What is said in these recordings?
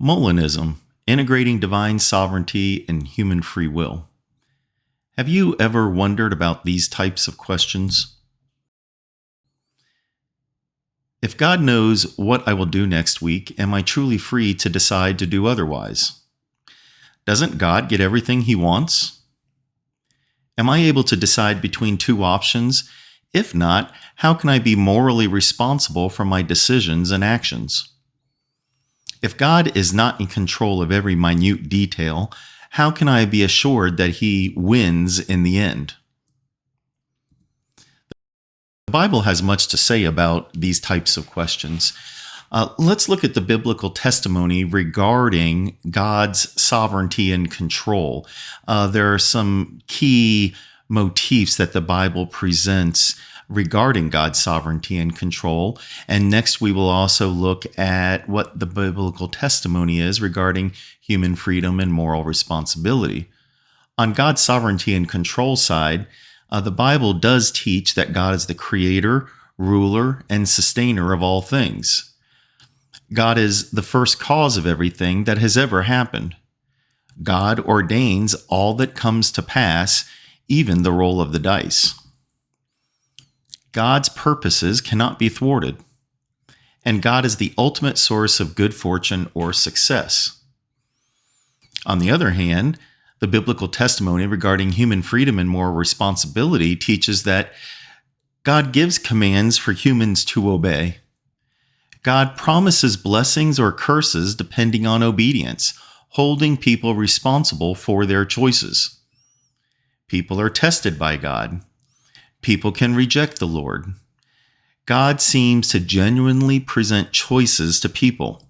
Molinism, integrating divine sovereignty and human free will. Have you ever wondered about these types of questions? If God knows what I will do next week, am I truly free to decide to do otherwise? Doesn't God get everything He wants? Am I able to decide between two options? If not, how can I be morally responsible for my decisions and actions? If God is not in control of every minute detail, how can I be assured that He wins in the end? The Bible has much to say about these types of questions. Let's look at the biblical testimony regarding God's sovereignty and control. There are some key motifs that the Bible presents regarding God's sovereignty and control. And next we will also look at what the biblical testimony is regarding human freedom and moral responsibility. On God's sovereignty and control side, the Bible does teach that God is the creator, ruler, and sustainer of all things. God is the first cause of everything that has ever happened. God ordains all that comes to pass, even the roll of the dice. God's purposes cannot be thwarted, and God is the ultimate source of good fortune or success. On the other hand, the biblical testimony regarding human freedom and moral responsibility teaches that God gives commands for humans to obey. God promises blessings or curses depending on obedience, holding people responsible for their choices. People are tested by God. People can reject the Lord. God seems to genuinely present choices to people.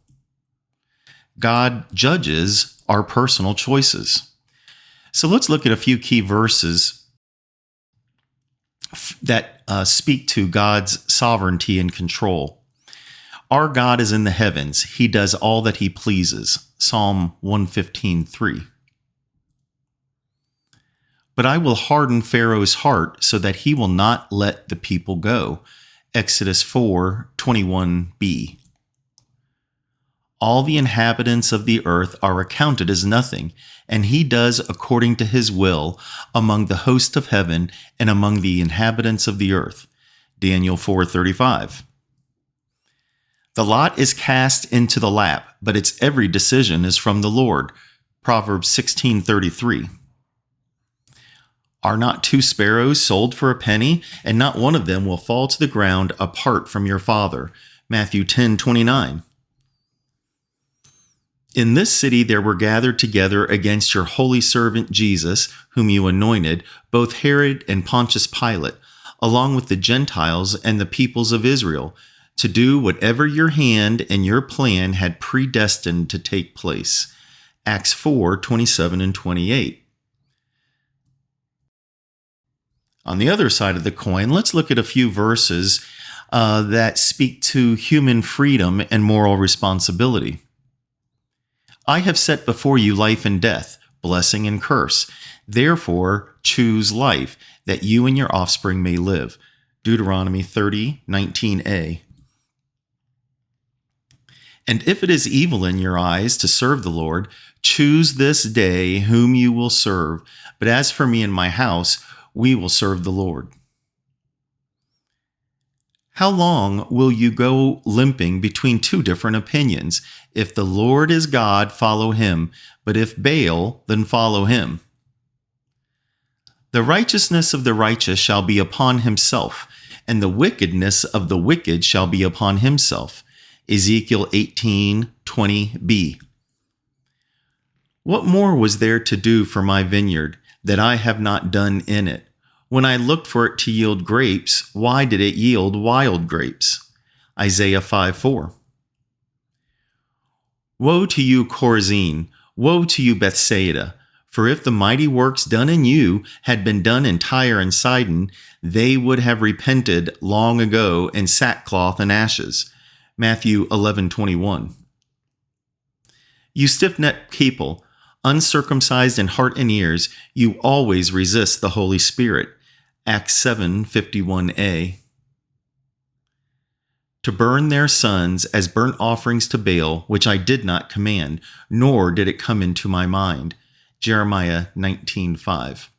God judges our personal choices. So let's look at a few key verses that speak to God's sovereignty and control. Our God is in the heavens. He does all that He pleases. Psalm 115:3. But I will harden Pharaoh's heart so that he will not let the people go. Exodus 4:21b. All the inhabitants of the earth are accounted as nothing, and He does according to His will among the host of heaven and among the inhabitants of the earth. Daniel 4:35. The lot is cast into the lap, but its every decision is from the Lord. Proverbs 16:33. Are not two sparrows sold for a penny, and not one of them will fall to the ground apart from your Father? Matthew 10:29. In this city there were gathered together against your holy servant Jesus, whom you anointed, both Herod and Pontius Pilate, along with the Gentiles and the peoples of Israel, to do whatever your hand and your plan had predestined to take place. Acts 4:27 and 28. On the other side of the coin, let's look at a few verses that speak to human freedom and moral responsibility. I have set before you life and death, blessing and curse. Therefore, choose life, that you and your offspring may live. Deuteronomy 30:19a. And if it is evil in your eyes to serve the Lord, choose this day whom you will serve. But as for me and my house, we will serve the Lord. How long will you go limping between two different opinions? If the Lord is God, follow Him, but if Baal, then follow him. The righteousness of the righteous shall be upon himself, and the wickedness of the wicked shall be upon himself. Ezekiel 18:20b. What more was there to do for my vineyard that I have not done in it? When I looked for it to yield grapes, why did it yield wild grapes? Isaiah 5:4. Woe to you, Chorazin! Woe to you, Bethsaida! For if the mighty works done in you had been done in Tyre and Sidon, they would have repented long ago in sackcloth and ashes. Matthew 11:21. You stiff-necked people, uncircumcised in heart and ears, you always resist the Holy Spirit. Acts 7:51a. to burn their sons as burnt offerings to Baal, which I did not command, nor did it come into my mind. Jeremiah 19:5.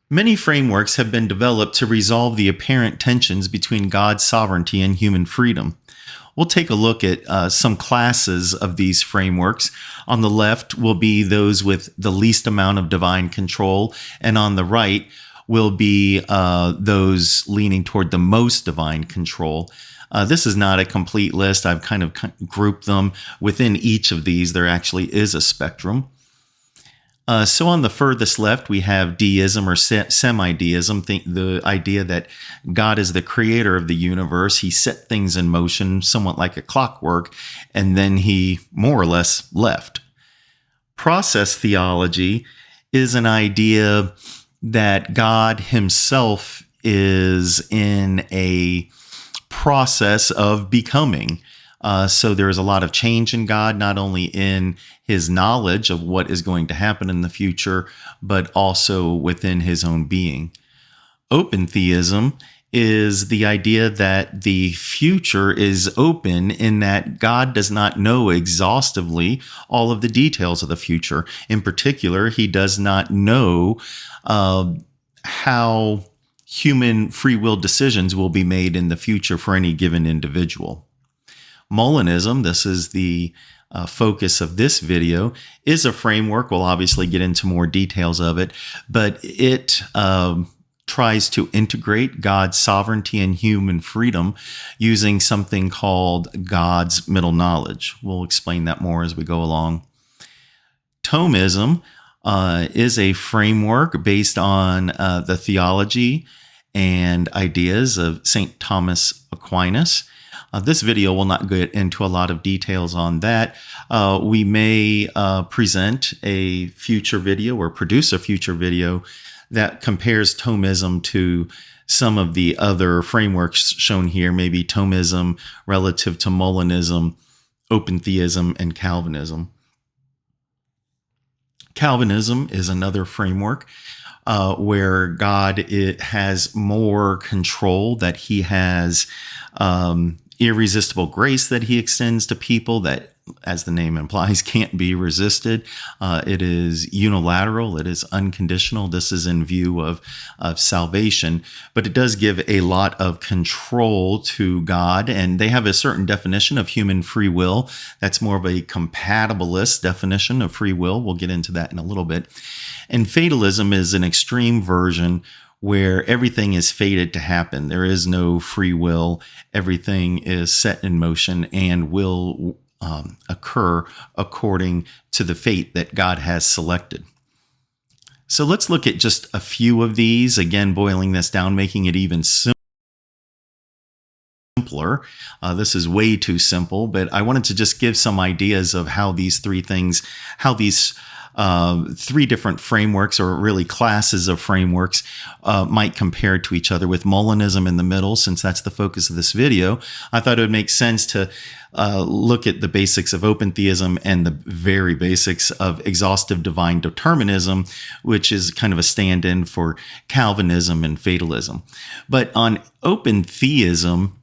Many frameworks have been developed to resolve the apparent tensions between God's sovereignty and human freedom. We'll take a look at some classes of these frameworks. On the left will be those with the least amount of divine control, and on the right will be those leaning toward the most divine control. This is not a complete list. I've kind of grouped them. Within each of these, there actually is a spectrum. So on the furthest left, we have deism or semi-deism, the idea that God is the creator of the universe. He set things in motion somewhat like a clockwork, and then he more or less left. Process theology is an idea that God himself is in a process of becoming. So there is a lot of change in God, not only in his knowledge of what is going to happen in the future, but also within his own being. Open theism is the idea that the future is open in that God does not know exhaustively all of the details of the future. In particular, he does not know how human free will decisions will be made in the future for any given individual. Molinism, this is the focus of this video, is a framework. We'll obviously get into more details of it, but it tries to integrate God's sovereignty and human freedom using something called God's middle knowledge. We'll explain that more as we go along. Thomism is a framework based on the theology and ideas of St. Thomas Aquinas. This video will not get into a lot of details on that. We may present a future video or produce a future video that compares Thomism to some of the other frameworks shown here, maybe Thomism relative to Molinism, open theism, and Calvinism. Calvinism is another framework where God has more control, that he has irresistible grace that he extends to people that, as the name implies, can't be resisted. It is unilateral. It is unconditional. This is in view of salvation, but it does give a lot of control to God, and they have a certain definition of human free will. That's more of a compatibilist definition of free will. We'll get into that in a little bit. And fatalism is an extreme version where everything is fated to happen. There is no free will. Everything is set in motion and will occur according to the fate that God has selected. So let's look at just a few of these, again, boiling this down, making it even simpler. This is way too simple, but I wanted to just give some ideas of how these three different frameworks, or really classes of frameworks, might compare to each other, with Molinism in the middle. Since that's the focus of this video, I thought it would make sense to look at the basics of open theism and the very basics of exhaustive divine determinism, which is kind of a stand-in for Calvinism and fatalism. But on open theism,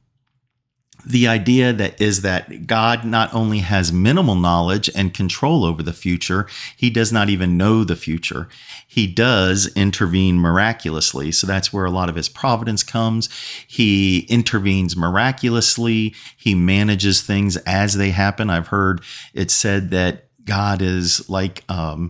the idea that God not only has minimal knowledge and control over the future, he does not even know the future. He does intervene miraculously. So that's where a lot of his providence comes. He intervenes miraculously. He manages things as they happen. I've heard it said that God is like a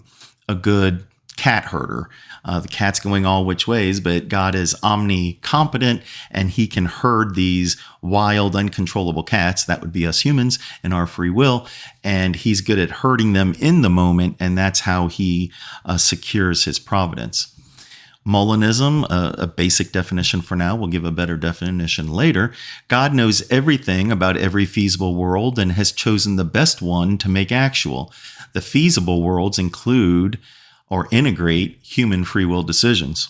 good cat herder. The cat's going all which ways, but God is omnicompetent, and he can herd these wild, uncontrollable cats. That would be us humans and our free will. And he's good at herding them in the moment, and that's how he secures his providence. Molinism, a basic definition for now. We'll give a better definition later. God knows everything about every feasible world and has chosen the best one to make actual. The feasible worlds include or integrate human free will decisions.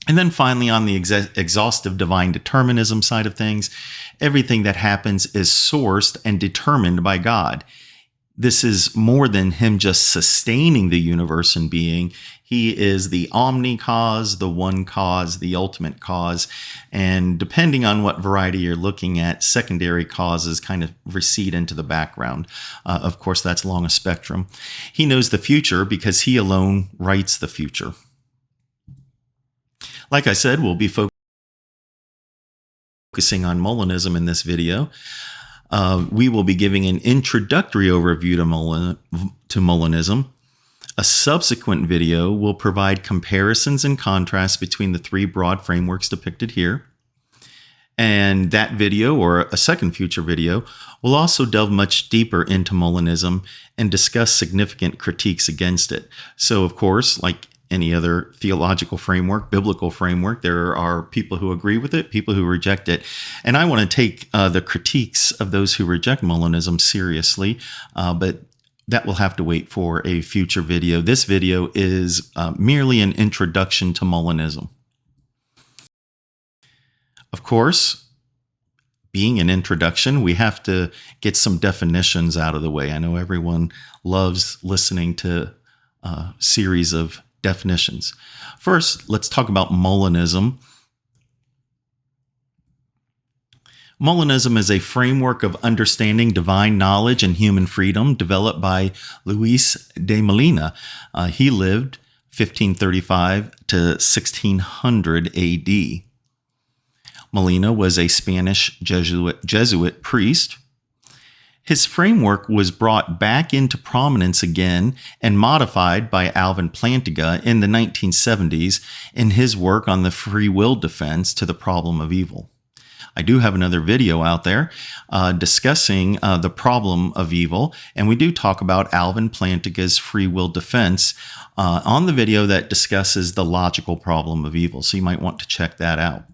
And then finally, on the exhaustive divine determinism side of things, everything that happens is sourced and determined by God. This is more than him just sustaining the universe and being. He is the omni cause, the one cause, the ultimate cause. And depending on what variety you're looking at, secondary causes kind of recede into the background. Of course, that's along a spectrum. He knows the future because he alone writes the future. Like I said, we'll be focusing on Molinism in this video. We will be giving an introductory overview to Molinism. A subsequent video will provide comparisons and contrasts between the three broad frameworks depicted here. And that video, or a second future video, will also delve much deeper into Molinism and discuss significant critiques against it. So, of course, like any other theological framework, biblical framework, there are people who agree with it, people who reject it. And I want to take the critiques of those who reject Molinism seriously, but that will have to wait for a future video. This video is merely an introduction to Molinism. Of course, being an introduction, we have to get some definitions out of the way. I know everyone loves listening to a series of definitions. First, let's talk about Molinism. Molinism is a framework of understanding divine knowledge and human freedom developed by Luis de Molina. He lived 1535 to 1600 AD. Molina was a Spanish Jesuit priest. His framework was brought back into prominence again and modified by Alvin Plantinga in the 1970s in his work on the free will defense to the problem of evil. I do have another video out there discussing the problem of evil, and we do talk about Alvin Plantinga's free will defense on the video that discusses the logical problem of evil, so you might want to check that out.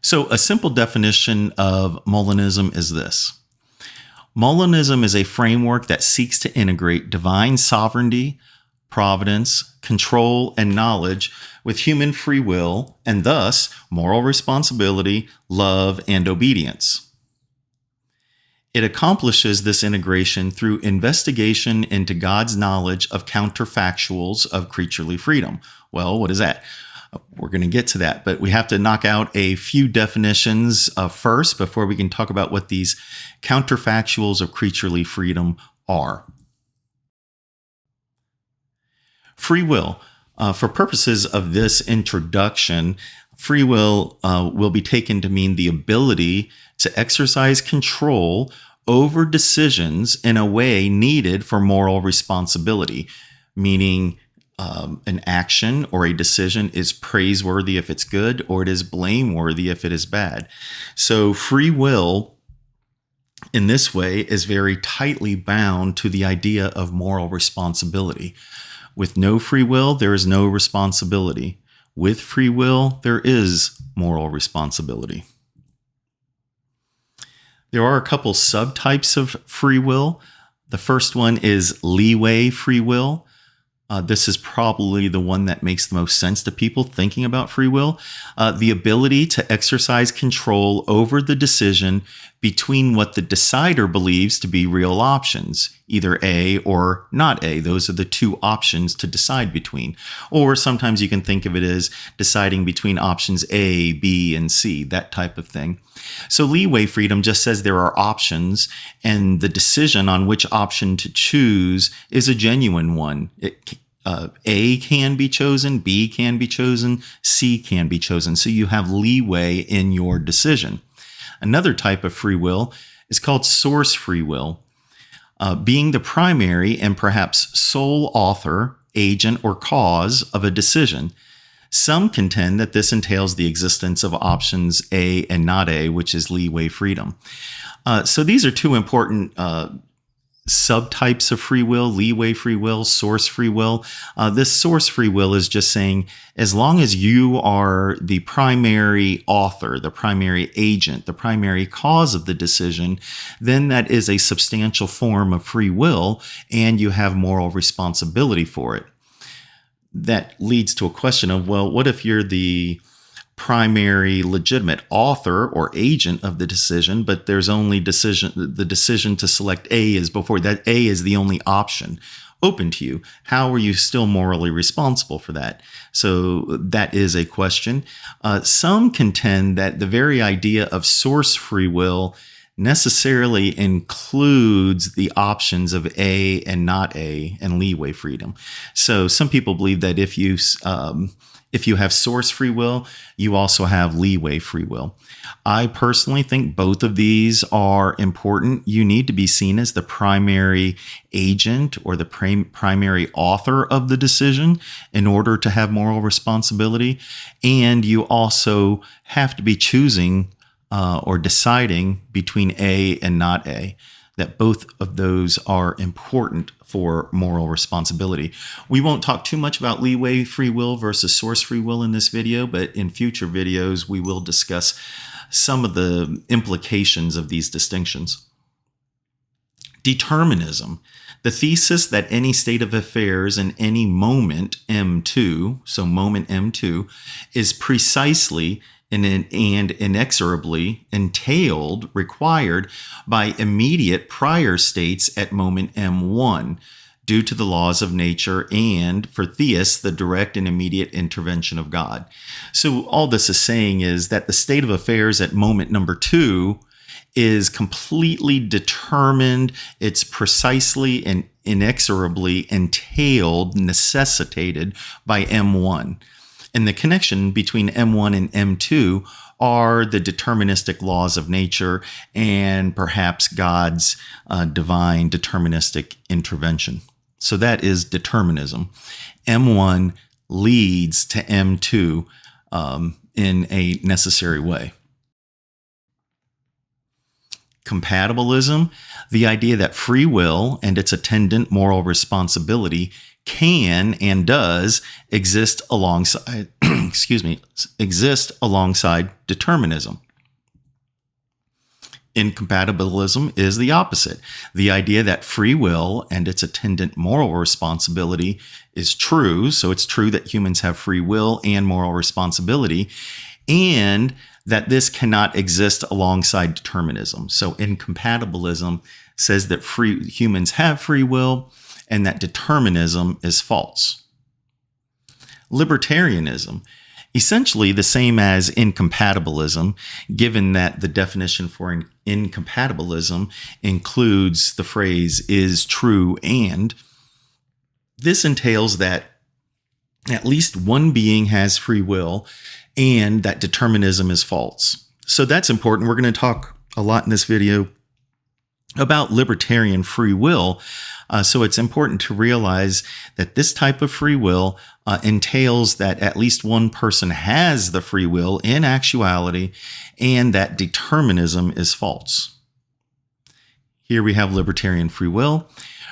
So a simple definition of Molinism is this. Molinism is a framework that seeks to integrate divine sovereignty, providence, control, and knowledge with human free will, and thus moral responsibility, love, and obedience. It accomplishes this integration through investigation into God's knowledge of counterfactuals of creaturely freedom. Well, what is that? We're going to get to that, but we have to knock out a few definitions first before we can talk about what these counterfactuals of creaturely freedom are. Free will. For purposes of this introduction, free will be taken to mean the ability to exercise control over decisions in a way needed for moral responsibility, meaning an action or a decision is praiseworthy if it's good, or it is blameworthy if it is bad. So free will in this way is very tightly bound to the idea of moral responsibility. With no free will, there is no responsibility. With free will, there is moral responsibility. There are a couple subtypes of free will. The first one is leeway free will. This is probably the one that makes the most sense to people thinking about free will. The ability to exercise control over the decision between what the decider believes to be real options, either A or not A. Those are the two options to decide between. Or sometimes you can think of it as deciding between options A, B, and C, that type of thing. So leeway freedom just says there are options, and the decision on which option to choose is a genuine one. A can be chosen, B can be chosen, C can be chosen. So you have leeway in your decision. Another type of free will is called source free will. Being the primary and perhaps sole author, agent, or cause of a decision. Some contend that this entails the existence of options A and not A, which is leeway freedom. So these are two important subtypes of free will: leeway free will, source free will. This source free will is just saying, as long as you are the primary author, the primary agent, the primary cause of the decision, then that is a substantial form of free will, and you have moral responsibility for it. That leads to a question of, well, what if you're the primary legitimate author or agent of the decision, but there's only the decision to select A is before that. A is the only option open to you. How are you still morally responsible for that? So that is a question. Some contend that the very idea of source free will necessarily includes the options of A and not A and leeway freedom. So some people believe that if you have source free will, you also have leeway free will. I personally think both of these are important. You need to be seen as the primary agent or the primary author of the decision in order to have moral responsibility. And you also have to be choosing or deciding between A and not A. That both of those are important for moral responsibility. We won't talk too much about leeway free will versus source free will in this video, but in future videos, we will discuss some of the implications of these distinctions. Determinism, the thesis that any state of affairs in any moment M2, so moment M2, is precisely and inexorably required by immediate prior states at moment M1 due to the laws of nature and, for theists, the direct and immediate intervention of God. So all this is saying is that the state of affairs at moment number 2 is completely determined. It's precisely and inexorably necessitated by M1. And the connection between M1 and M2 are the deterministic laws of nature and perhaps God's divine deterministic intervention. So that is determinism. M1 leads to M2 in a necessary way. Compatibilism, the idea that free will and its attendant moral responsibility can and does exist alongside determinism. Incompatibilism is the opposite. The idea that free will and its attendant moral responsibility is true. So it's true that humans have free will and moral responsibility, and that this cannot exist alongside determinism. So incompatibilism says that humans have free will and that determinism is false. Libertarianism, essentially the same as incompatibilism, given that the definition for incompatibilism includes the phrase is true and. This entails that at least one being has free will and that determinism is false. So that's important. We're going to talk a lot in this video about libertarian free will. So it's important to realize that this type of free will entails that at least one person has the free will in actuality and that determinism is false. Here we have libertarian free will.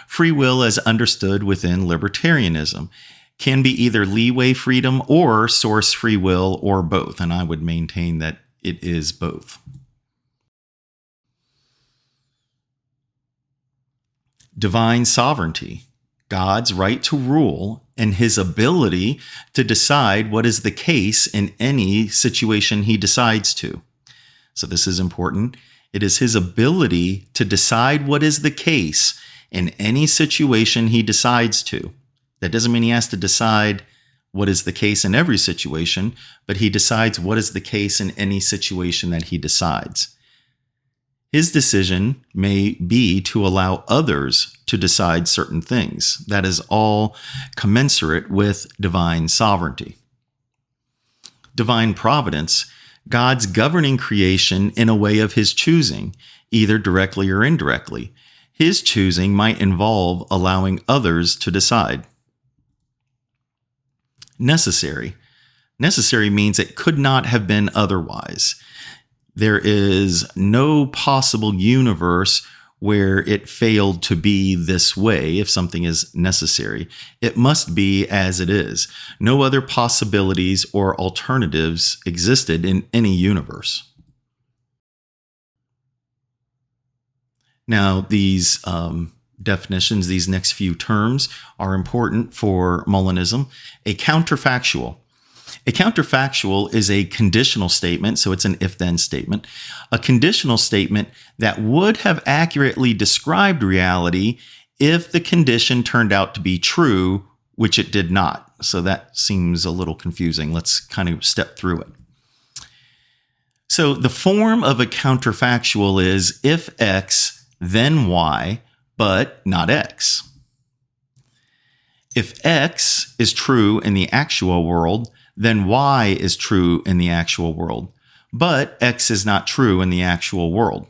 Free will as understood within libertarianism can be either leeway freedom or source free will or both. And I would maintain that it is both. Divine sovereignty, God's right to rule and his ability to decide what is the case in any situation he decides to. So this is important. It is his ability to decide what is the case in any situation he decides to. That doesn't mean he has to decide what is the case in every situation, but he decides what is the case in any situation that he decides. His decision may be to allow others to decide certain things. That is all commensurate with divine sovereignty. Divine providence, God's governing creation in a way of his choosing, either directly or indirectly. His choosing might involve allowing others to decide. Necessary. Necessary means it could not have been otherwise. There is no possible universe where it failed to be this way if something is necessary. It must be as it is. No other possibilities or alternatives existed in any universe. Now, these definitions, these next few terms, are important for Molinism. A counterfactual. A counterfactual is a conditional statement, so it's an if-then statement. A conditional statement that would have accurately described reality if the condition turned out to be true, which it did not. So that seems a little confusing. Let's kind of step through it. So the form of a counterfactual is if X, then Y, but not X. If X is true in the actual world, then Y is true in the actual world, but X is not true in the actual world.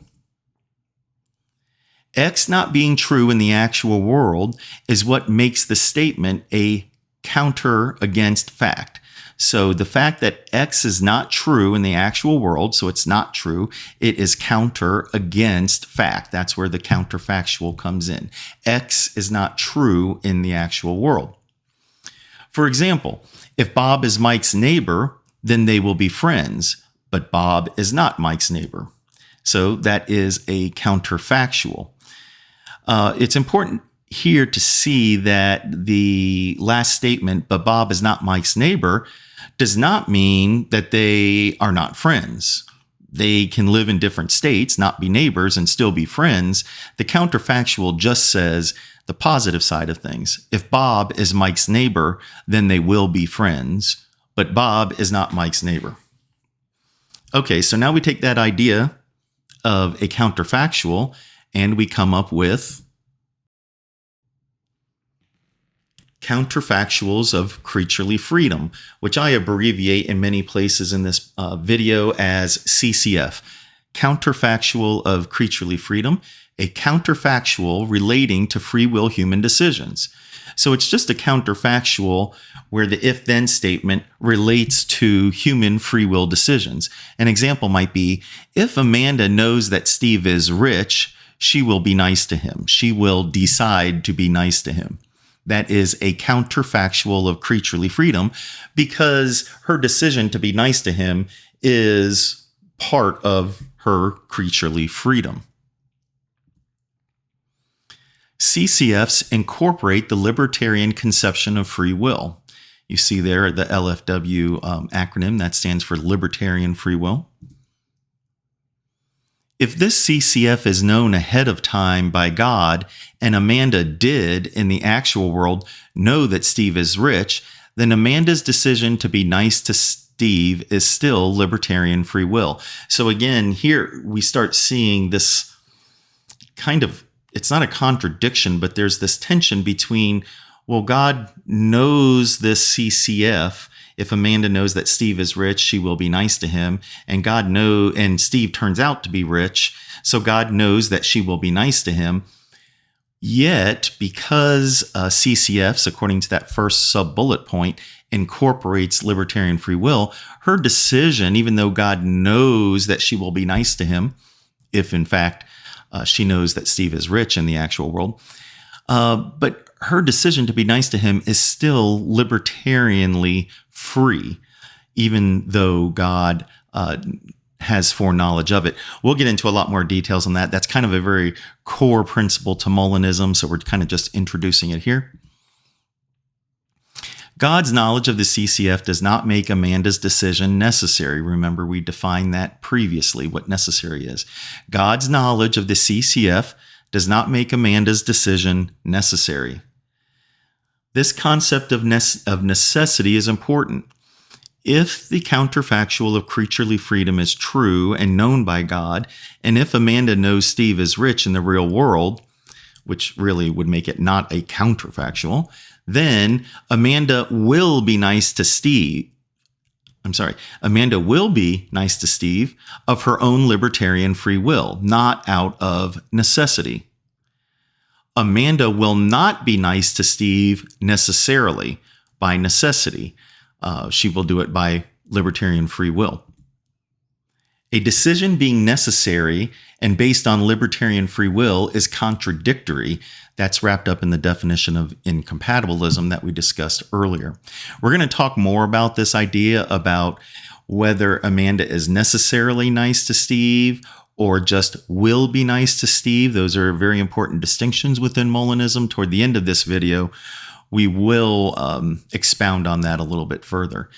X not being true in the actual world is what makes the statement a counter against fact. So the fact that X is not true in the actual world, so it's not true, it is counter against fact. That's where the counterfactual comes in. X is not true in the actual world. For example, if Bob is Mike's neighbor, then they will be friends, but Bob is not Mike's neighbor. So that is a counterfactual. It's important here to see that the last statement, but Bob is not Mike's neighbor, does not mean that they are not friends. They can live in different states, not be neighbors, and still be friends. The counterfactual just says the positive side of things. If Bob is Mike's neighbor, then they will be friends, but Bob is not Mike's neighbor. Okay, so now we take that idea of a counterfactual and we come up with counterfactuals of creaturely freedom, which I abbreviate in many places in this video as CCF. Counterfactual of creaturely freedom, a counterfactual relating to free will human decisions. So it's just a counterfactual where the if-then statement relates to human free will decisions. An example might be, if Amanda knows that Steve is rich, she will be nice to him. She will decide to be nice to him. That is a counterfactual of creaturely freedom because her decision to be nice to him is part of her creaturely freedom. CCFs incorporate the libertarian conception of free will. You see there the LFW acronym that stands for Libertarian Free Will. If this CCF is known ahead of time by God, and Amanda did in the actual world know that Steve is rich, then Amanda's decision to be nice to Steve is still libertarian free will. So again, here we start seeing this kind of, it's not a contradiction, but there's this tension between, well, God knows this CCF. If Amanda knows that Steve is rich, she will be nice to him. And Steve turns out to be rich, so God knows that she will be nice to him. Yet, because CCFs, according to that first sub-bullet point, incorporates libertarian free will, her decision, even though God knows that she will be nice to him, if in fact she knows that Steve is rich in the actual world, but her decision to be nice to him is still libertarianly free, even though God has foreknowledge of it. We'll get into a lot more details on that. That's kind of a very core principle to Molinism, so we're kind of just introducing it here. God's knowledge of the CCF does not make Amanda's decision necessary. Remember, we defined that previously, what necessary is. God's knowledge of the CCF does not make Amanda's decision necessary. This concept of necessity is important. If the counterfactual of creaturely freedom is true and known by God, and if Amanda knows Steve is rich in the real world, which really would make it not a counterfactual, then Amanda will be nice to Steve. Amanda will be nice to Steve of her own libertarian free will, not out of necessity. Amanda will not be nice to Steve necessarily by necessity. She will do it by libertarian free will. A decision being necessary and based on libertarian free will is contradictory. That's wrapped up in the definition of incompatibilism that we discussed earlier. We're going to talk more about this idea about whether Amanda is necessarily nice to Steve or just will be nice to Steve. Those are very important distinctions within Molinism. Toward the end of this video, we will expound on that a little bit further.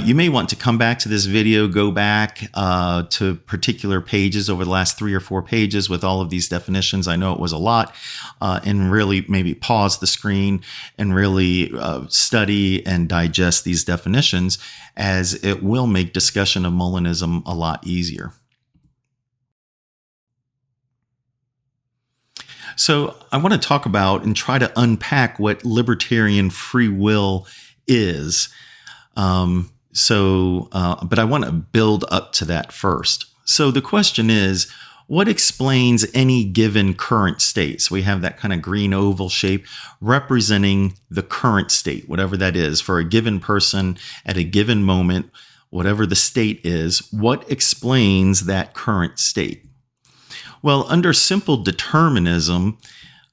You may want to come back to this video, go back to particular pages over the last 3 or 4 pages with all of these definitions. I know it was a lot, and really maybe pause the screen and really study and digest these definitions, as it will make discussion of Molinism a lot easier. So I want to talk about and try to unpack what libertarian free will is. But I want to build up to that first. So the question is, what explains any given current state? So we have that kind of green oval shape representing the current state, whatever that is, for a given person at a given moment, whatever the state is. What explains that current state? Well, under simple determinism,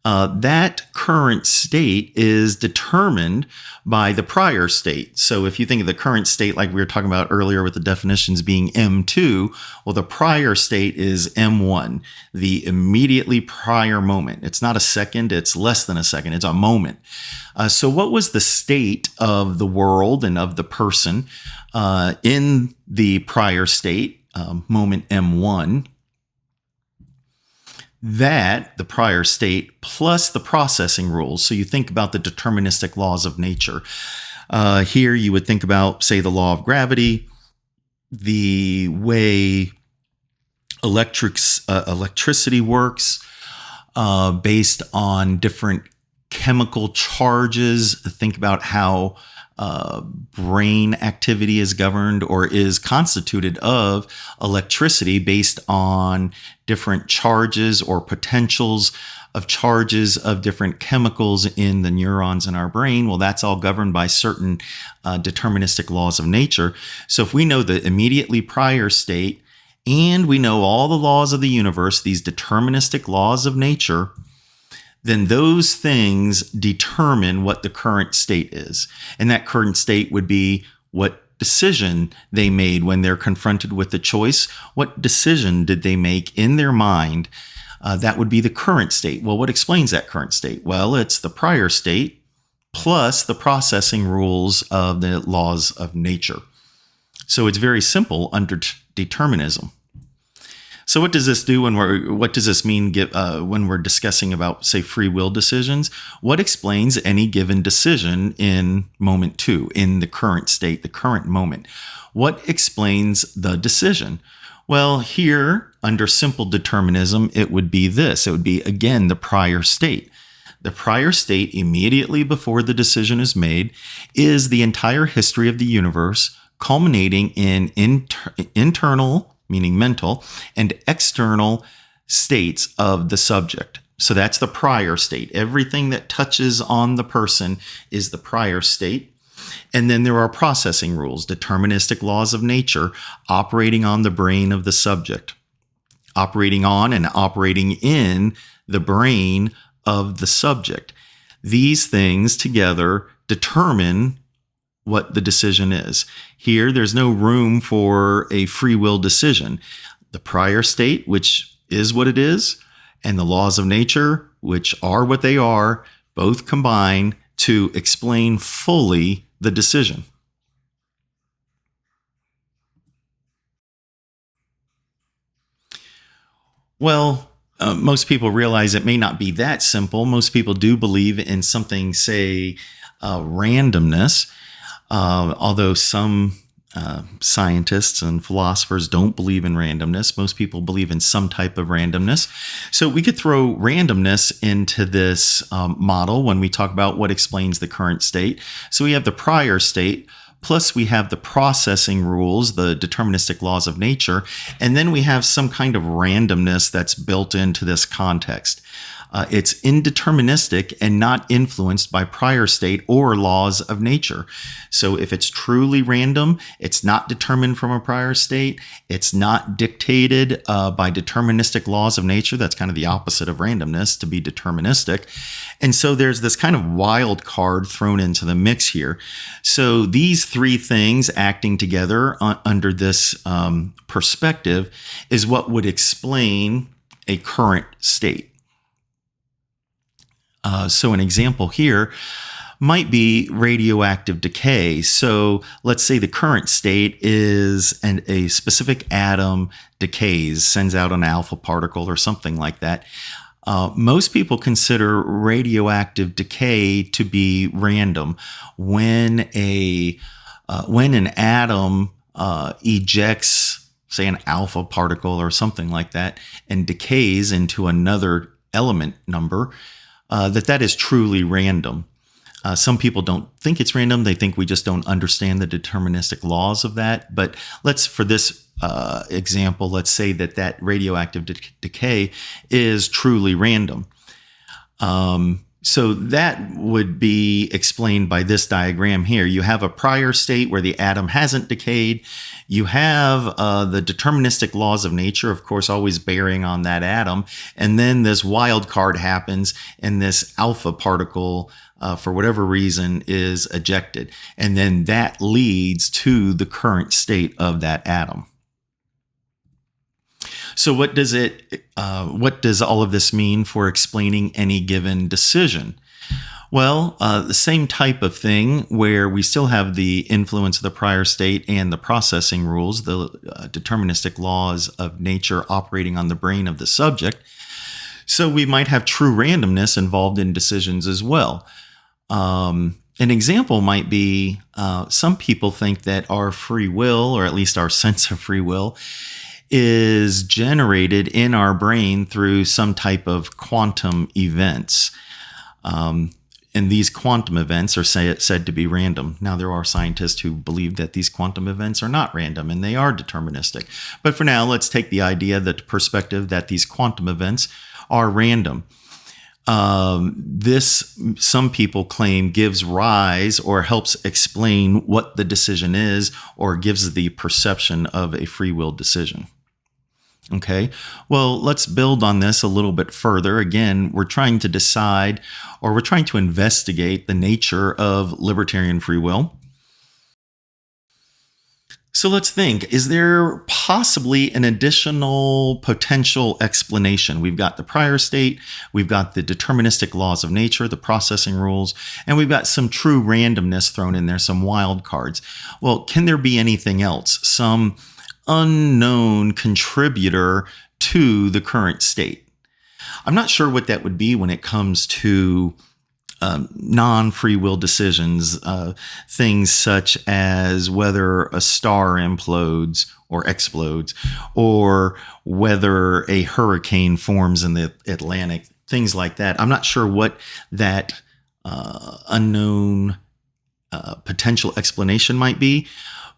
that current state is determined by the prior state. So if you think of the current state like we were talking about earlier with the definitions being M2, well, the prior state is M1, the immediately prior moment. It's not a second, it's less than a second, it's a moment. So what was the state of the world and of the person in the prior state, moment M1? That, the prior state, plus the processing rules. So you think about the deterministic laws of nature. Here you would think about, say, the law of gravity, the way electricity works based on different chemical charges. Think about how brain activity is governed or is constituted of electricity based on different charges or potentials of charges of different chemicals in the neurons in our brain. Well, that's all governed by certain deterministic laws of nature. So if we know the immediately prior state and we know all the laws of the universe, these deterministic laws of nature, then those things determine what the current state is. And that current state would be what decision they made when they're confronted with the choice. What decision did they make in their mind? That would be the current state. Well, what explains that current state? Well, it's the prior state plus the processing rules of the laws of nature. So it's very simple under determinism. So what does this do what does this mean when we're discussing about, say, free will decisions? What explains any given decision in moment 2, in the current state, the current moment? What explains the decision? Well, here, under simple determinism, it would be this. It would be, again, the prior state. The prior state, immediately before the decision is made, is the entire history of the universe, culminating in internal, meaning mental, and external states of the subject. So that's the prior state. Everything that touches on the person is the prior state. And then there are processing rules, deterministic laws of nature, operating on the brain of the subject, operating on and operating in the brain of the subject. These things together determine what the decision is. Here, there's no room for a free will decision. The prior state, which is what it is, and the laws of nature, which are what they are, both combine to explain fully the decision. Well, most people realize it may not be that simple. Most people do believe in something, say, randomness. Although some scientists and philosophers don't believe in randomness, most people believe in some type of randomness. So we could throw randomness into this model when we talk about what explains the current state. So we have the prior state, plus we have the processing rules, the deterministic laws of nature, and then we have some kind of randomness that's built into this context. It's indeterministic and not influenced by prior state or laws of nature. So if it's truly random, it's not determined from a prior state. It's not dictated by deterministic laws of nature. That's kind of the opposite of randomness, to be deterministic. And so there's this kind of wild card thrown into the mix here. So these three things acting together under this perspective is what would explain a current state. So an example here, might be radioactive decay. So let's say the current state is a specific atom decays, sends out an alpha particle or something like that. Most people consider radioactive decay to be random. When an atom ejects, say, an alpha particle or something like that, and decays into another element number, that is truly random. Some people don't think it's random. They think we just don't understand the deterministic laws of that. But for this example, let's say that radioactive decay is truly random. So that would be explained by this diagram here. You have a prior state where the atom hasn't decayed. You have the deterministic laws of nature, of course, always bearing on that atom. And then this wild card happens, and this alpha particle, for whatever reason, is ejected. And then that leads to the current state of that atom. So what does all of this mean for explaining any given decision? Well, the same type of thing where we still have the influence of the prior state and the processing rules, the deterministic laws of nature operating on the brain of the subject. So we might have true randomness involved in decisions as well. An example might be some people think that our free will, or at least our sense of free will, is generated in our brain through some type of quantum events. And these quantum events are said to be random. Now, there are scientists who believe that these quantum events are not random and they are deterministic. But for now, let's take the perspective that these quantum events are random. This, some people claim, gives rise or helps explain what the decision is, or gives the perception of a free will decision. Okay, well, let's build on this a little bit further. Again, we're trying to decide, or we're trying to investigate the nature of libertarian free will. So let's think, is there possibly an additional potential explanation? We've got the prior state, we've got the deterministic laws of nature, the processing rules, and we've got some true randomness thrown in there, some wild cards. Well, can there be anything else? Some unknown contributor to the current state? I'm not sure what that would be when it comes to non-free will decisions, things such as whether a star implodes or explodes, or whether a hurricane forms in the Atlantic, things like that. I'm not sure what that unknown potential explanation might be,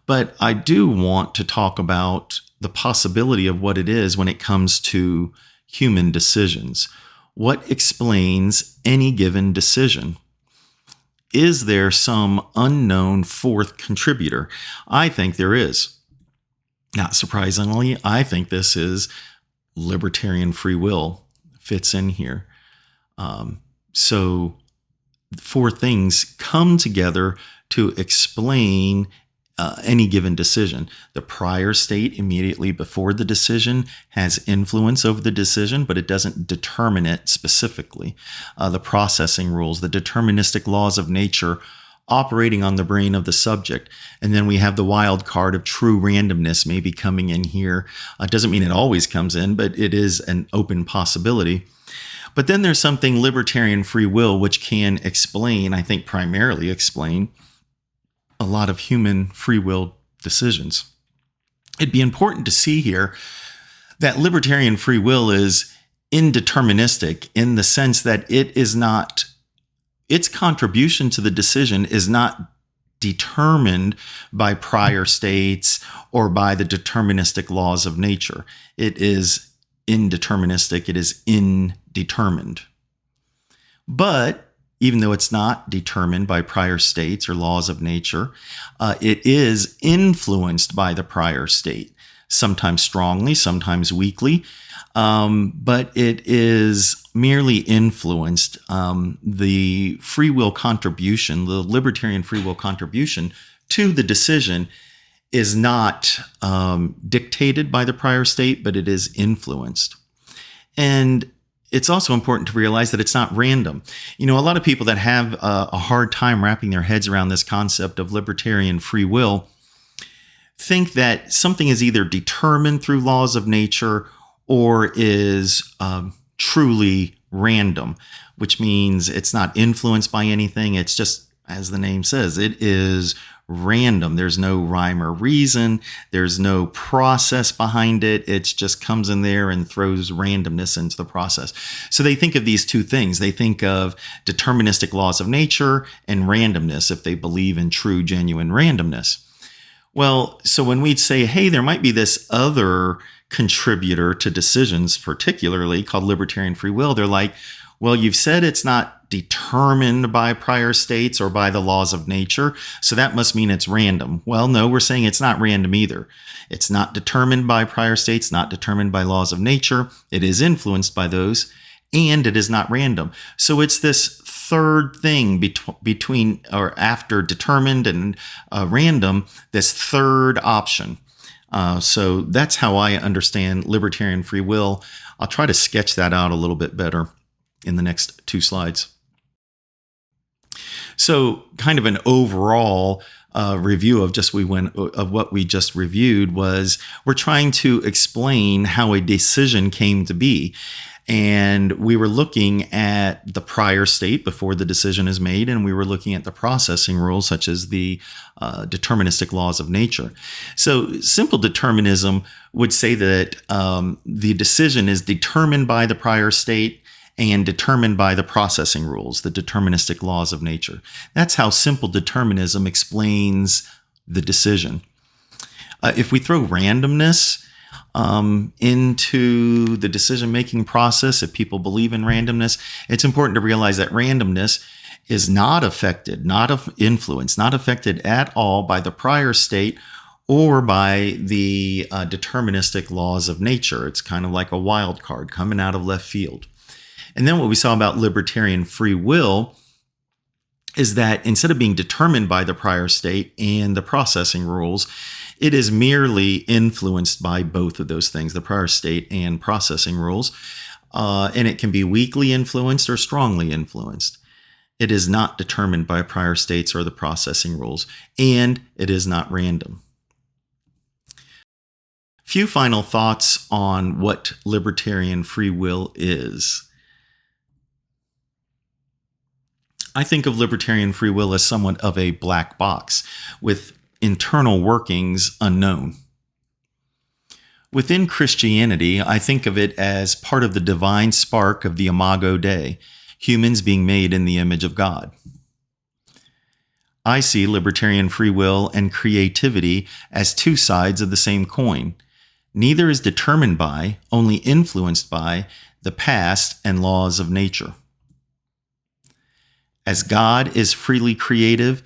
but I do want to talk about the possibility of what it is when it comes to human decisions. What explains any given decision? Is there some unknown fourth contributor? I think there is. Not surprisingly, I think this is libertarian free will fits in here. So four things come together to explain any given decision. The prior state immediately before the decision has influence over the decision, but it doesn't determine it specifically. The processing rules, the deterministic laws of nature operating on the brain of the subject. And then we have the wild card of true randomness maybe coming in here. Doesn't mean it always comes in, but it is an open possibility. But then there's something libertarian free will, which can explain, I think primarily explain, a lot of human free will decisions. It'd be important to see here that libertarian free will is indeterministic in the sense that its contribution to the decision is not determined by prior states or by the deterministic laws of nature. It is indeterministic. It is indetermined. But even though it's not determined by prior states or laws of nature, it is influenced by the prior state, sometimes strongly, sometimes weakly, but it is merely influenced. The free will contribution, the libertarian free will contribution to the decision is not dictated by the prior state, but it is influenced. And it's also important to realize that it's not random. A lot of people that have a hard time wrapping their heads around this concept of libertarian free will think that something is either determined through laws of nature or is truly random, which means it's not influenced by anything. It's just, as the name says, it is random. There's no rhyme or reason. There's no process behind it. It just comes in there and throws randomness into the process. So they think of these two things. They think of deterministic laws of nature and randomness if they believe in true, genuine randomness. Well, so when we'd say, hey, there might be this other contributor to decisions, particularly called libertarian free will, they're like, well, you've said it's not determined by prior states or by the laws of nature, so that must mean it's random. Well, no, we're saying it's not random either. It's not determined by prior states, not determined by laws of nature. It is influenced by those, and it is not random. So it's this third thing between or after determined and random, this third option. So that's how I understand libertarian free will. I'll try to sketch that out a little bit better in the next 2 slides. So kind of an overall review of what we just reviewed was we're trying to explain how a decision came to be. And we were looking at the prior state before the decision is made, and we were looking at the processing rules, such as the deterministic laws of nature. So simple determinism would say that the decision is determined by the prior state and determined by the processing rules, the deterministic laws of nature. That's how simple determinism explains the decision. If we throw randomness into the decision-making process, if people believe in randomness, it's important to realize that randomness is not affected, not influenced, not affected at all by the prior state or by the deterministic laws of nature. It's kind of like a wild card coming out of left field. And then what we saw about libertarian free will is that instead of being determined by the prior state and the processing rules, it is merely influenced by both of those things, the prior state and processing rules. And it can be weakly influenced or strongly influenced. It is not determined by prior states or the processing rules, and it is not random. Few final thoughts on what libertarian free will is. I think of libertarian free will as somewhat of a black box with internal workings unknown. Within Christianity, I think of it as part of the divine spark of the Imago Dei, humans being made in the image of God. I see libertarian free will and creativity as two sides of the same coin. Neither is determined by, only influenced by, the past and laws of nature. As God is freely creative,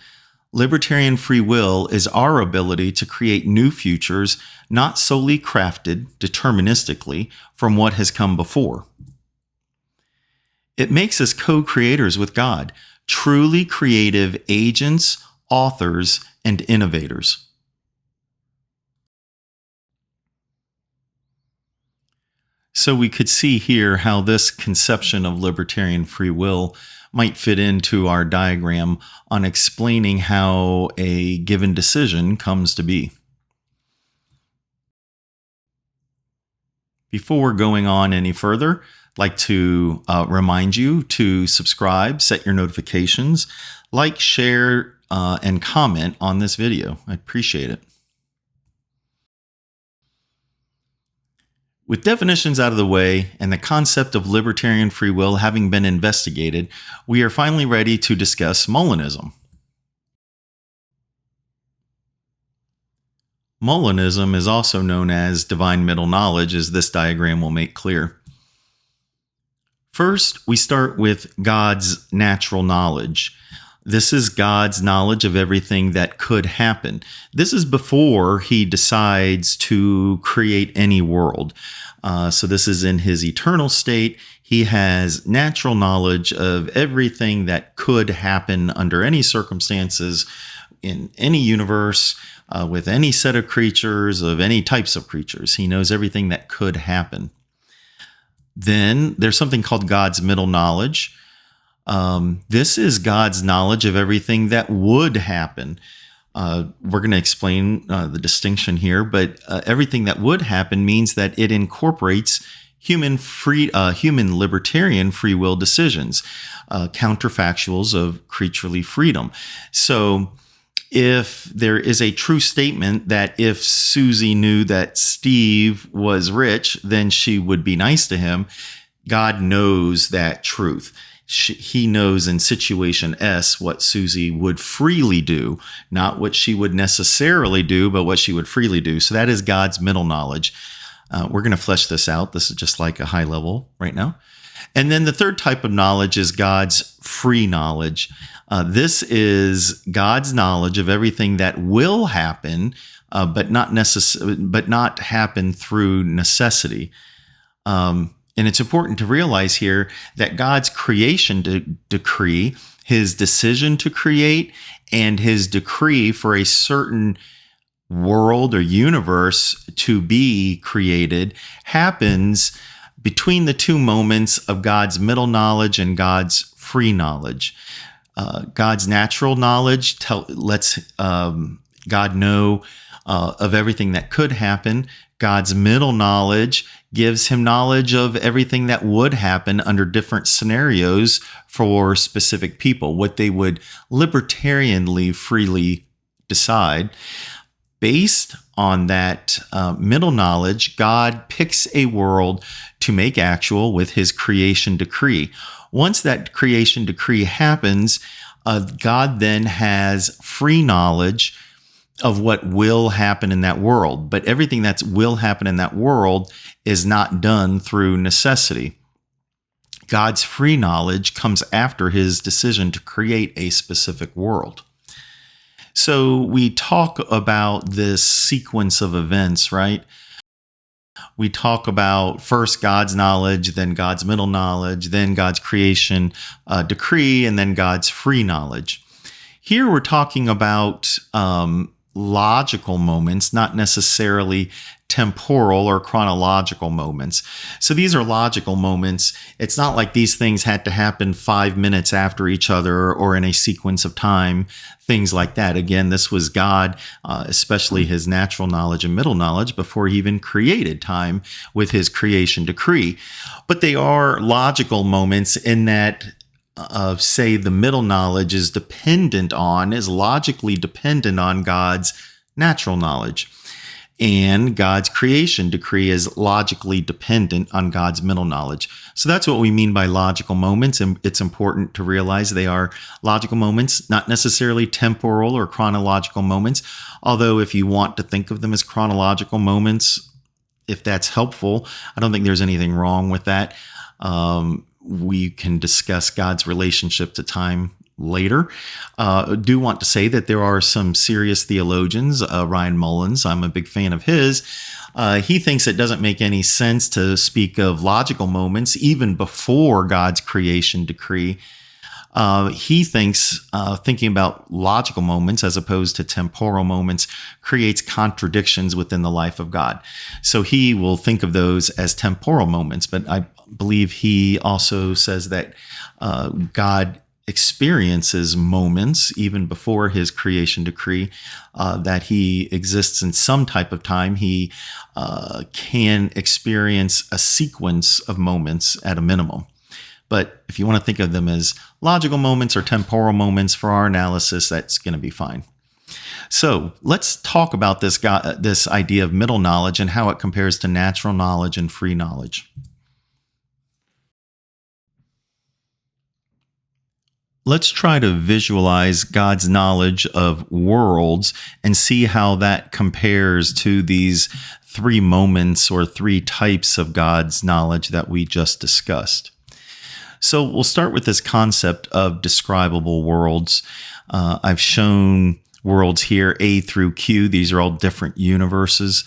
libertarian free will is our ability to create new futures not solely crafted deterministically from what has come before. It makes us co-creators with God, truly creative agents, authors, and innovators. So we could see here how this conception of libertarian free will might fit into our diagram on explaining how a given decision comes to be. Before going on any further, I'd like to remind you to subscribe, set your notifications, like, share, and comment on this video. I appreciate it. With definitions out of the way and the concept of libertarian free will having been investigated, we are finally ready to discuss Molinism. Molinism is also known as divine middle knowledge, as this diagram will make clear. First, we start with God's natural knowledge. This is God's knowledge of everything that could happen. This is before he decides to create any world. So this is in his eternal state. He has natural knowledge of everything that could happen under any circumstances in any universe, with any set of creatures, of any types of creatures. He knows everything that could happen. Then there's something called God's middle knowledge. This is God's knowledge of everything that would happen. We're going to explain the distinction here, but everything that would happen means that it incorporates human libertarian free will decisions, counterfactuals of creaturely freedom. So if there is a true statement that if Susie knew that Steve was rich, then she would be nice to him, God knows that truth. He knows in situation S what Susie would freely do, not what she would necessarily do, but what she would freely do. So that is God's middle knowledge. We're going to flesh this out. This is just like a high level right now. And then the third type of knowledge is God's free knowledge. This is God's knowledge of everything that will happen, but not happen through necessity. And it's important to realize here that God's creation decree, his decision to create, and his decree for a certain world or universe to be created happens between the two moments of God's middle knowledge and God's free knowledge. God's natural knowledge lets God know of everything that could happen. God's middle knowledge gives him knowledge of everything that would happen under different scenarios for specific people, what they would libertarianly freely decide. Based on that middle knowledge, God picks a world to make actual with his creation decree. Once that creation decree happens, God then has free knowledge of what will happen in that world. But everything that will happen in that world is not done through necessity. God's free knowledge comes after his decision to create a specific world. So we talk about this sequence of events, right? We talk about first God's knowledge, then God's middle knowledge, then God's creation decree, and then God's free knowledge. Here we're talking about logical moments, not necessarily temporal or chronological moments. So these are logical moments. It's not like these things had to happen 5 minutes after each other or in a sequence of time, things like that. Again, this was God, especially his natural knowledge and middle knowledge, before he even created time with his creation decree. But they are logical moments in that say the middle knowledge is logically dependent on God's natural knowledge. And God's creation decree is logically dependent on God's middle knowledge. So that's what we mean by logical moments. And it's important to realize they are logical moments, not necessarily temporal or chronological moments. Although if you want to think of them as chronological moments, if that's helpful, I don't think there's anything wrong with that. We can discuss God's relationship to time later. Do want to say that there are some serious theologians, Ryan Mullins, I'm a big fan of his. He thinks it doesn't make any sense to speak of logical moments even before God's creation decree. He thinks thinking about logical moments as opposed to temporal moments creates contradictions within the life of God. So he will think of those as temporal moments, but I believe he also says that God experiences moments even before his creation decree, that he exists in some type of time. He can experience a sequence of moments at a minimum. But if you want to think of them as logical moments or temporal moments for our analysis, that's going to be fine. So let's talk about this idea of middle knowledge and how it compares to natural knowledge and free knowledge. Let's try to visualize God's knowledge of worlds and see how that compares to these three moments or three types of God's knowledge that we just discussed. So we'll start with this concept of describable worlds. I've shown worlds here, A through Q. These are all different universes.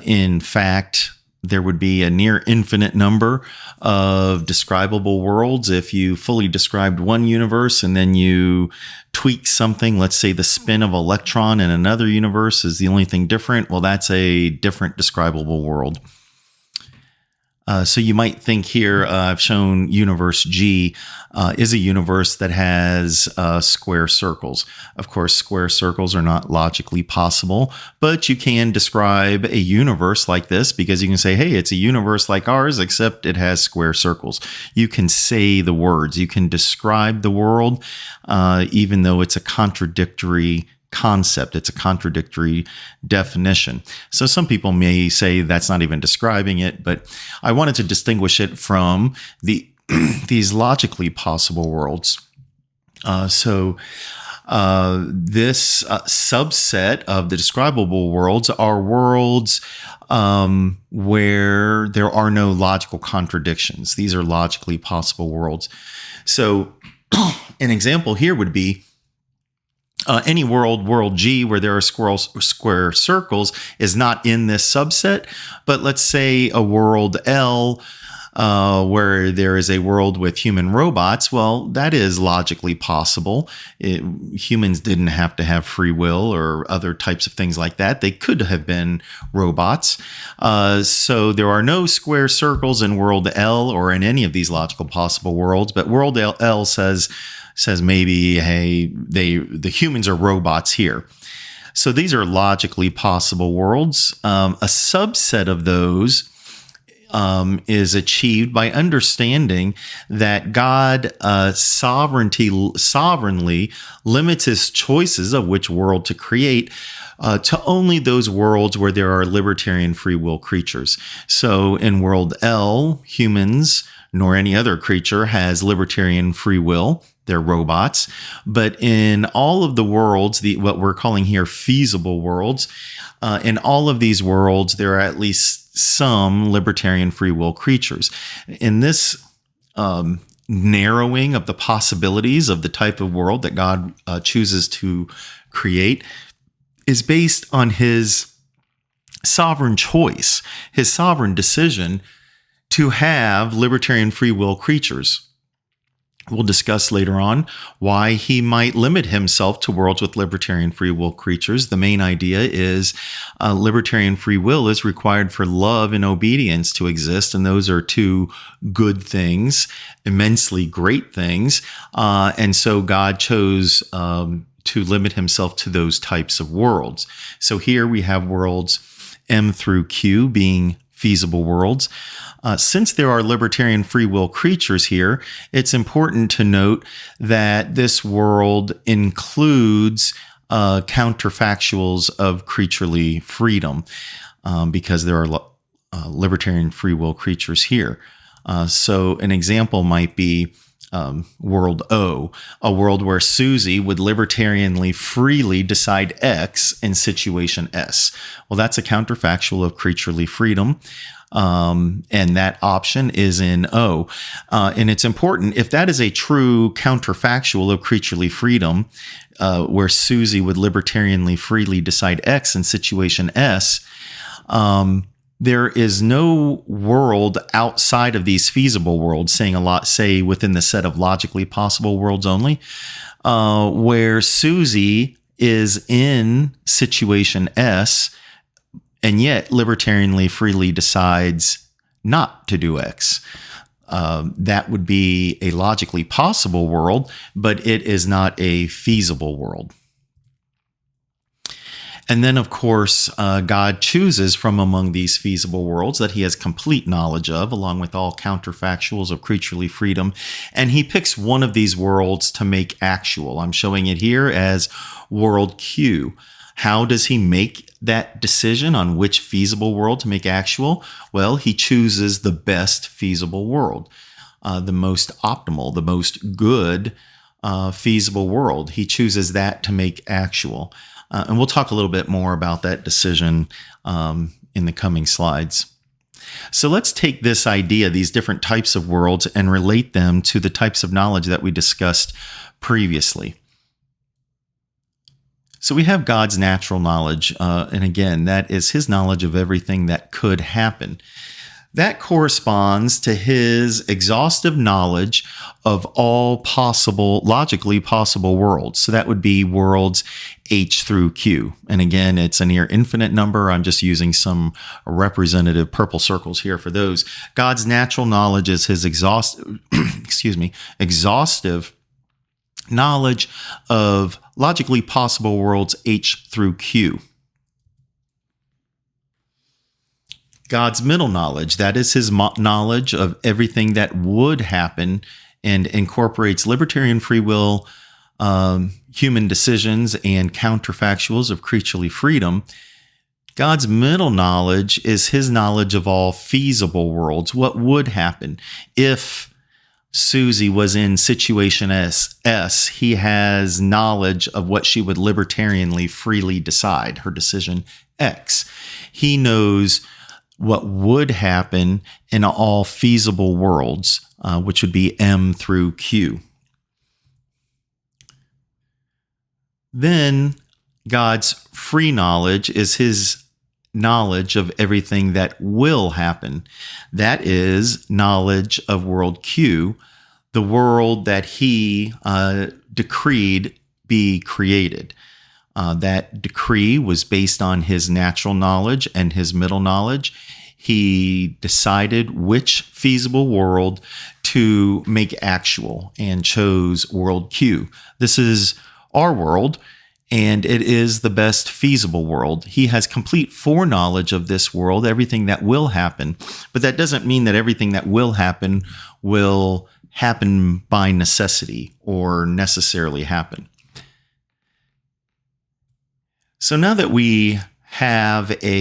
In fact, there would be a near infinite number of describable worlds if you fully described one universe and then you tweak something. Let's say the spin of an electron in another universe is the only thing different. Well, that's a different describable world. So you might think here, I've shown universe G is a universe that has square circles. Of course, square circles are not logically possible, but you can describe a universe like this because you can say, hey, it's a universe like ours, except it has square circles. You can say the words. You can describe the world, even though it's a contradictory concept. It's a contradictory definition. So some people may say that's not even describing it, but I wanted to distinguish it from these logically possible worlds. This subset of the describable worlds are worlds where there are no logical contradictions. These are logically possible worlds. So an example here would be any world G, where there are square circles, is not in this subset. But let's say a world L, where there is a world with human robots. Well, that is logically possible. Humans didn't have to have free will or other types of things like that. They could have been robots. So there are no square circles in world L or in any of these logical possible worlds. But world L says maybe, hey, the humans are robots here. So these are logically possible worlds. A subset of those is achieved by understanding that God sovereignly limits his choices of which world to create to only those worlds where there are libertarian free will creatures. So in world L, humans nor any other creature has libertarian free will. They're robots. But in all of the worlds, what we're calling here feasible worlds, in all of these worlds, there are at least some libertarian free will creatures. In this narrowing of the possibilities of the type of world that God chooses to create is based on his sovereign choice, his sovereign decision to have libertarian free will creatures. We'll discuss later on why he might limit himself to worlds with libertarian free will creatures. The main idea is libertarian free will is required for love and obedience to exist, and those are two good things, immensely great things. And so God chose to limit himself to those types of worlds. So here we have worlds M through Q being feasible worlds. Since there are libertarian free will creatures here, it's important to note that this world includes counterfactuals of creaturely freedom because there are libertarian free will creatures here. So an example might be world O, a world where Susie would libertarianly freely decide X in situation S. Well, that's a counterfactual of creaturely freedom. And that option is in O. And it's important, if that is a true counterfactual of creaturely freedom, where Susie would libertarianly freely decide X in situation S, there is no world outside of these feasible worlds, say within the set of logically possible worlds only, where Susie is in situation S, and yet libertarianly freely decides not to do X. That would be a logically possible world, but it is not a feasible world. And then, of course, God chooses from among these feasible worlds that he has complete knowledge of, along with all counterfactuals of creaturely freedom. And he picks one of these worlds to make actual. I'm showing it here as world Q. How does he make that decision on which feasible world to make actual? Well, he chooses the best feasible world, the most optimal, the most good feasible world. He chooses that to make actual. And we'll talk a little bit more about that decision in the coming slides. So let's take this idea, these different types of worlds, and relate them to the types of knowledge that we discussed previously. So we have God's natural knowledge, and again, that is his knowledge of everything that could happen. That corresponds to his exhaustive knowledge of all possible, logically possible worlds. So that would be worlds H through Q. And again, it's a near infinite number. I'm just using some representative purple circles here for those. God's natural knowledge is his exhaustive knowledge of logically possible worlds H through Q. God's middle knowledge, that is his knowledge of everything that would happen and incorporates libertarian free will, human decisions, and counterfactuals of creaturely freedom. God's middle knowledge is his knowledge of all feasible worlds. What would happen if Susie was in situation S? He has knowledge of what she would libertarianly freely decide, her decision X. He knows what would happen in all feasible worlds, which would be M through Q. Then God's free knowledge is his knowledge of everything that will happen. That is knowledge of world Q, the world that he decreed be created. That decree was based on his natural knowledge and his middle knowledge. He decided which feasible world to make actual and chose world Q. This is our world, and it is the best feasible world. He has complete foreknowledge of this world, everything that will happen, but that doesn't mean that everything that will happen by necessity or necessarily happen. So now that we have an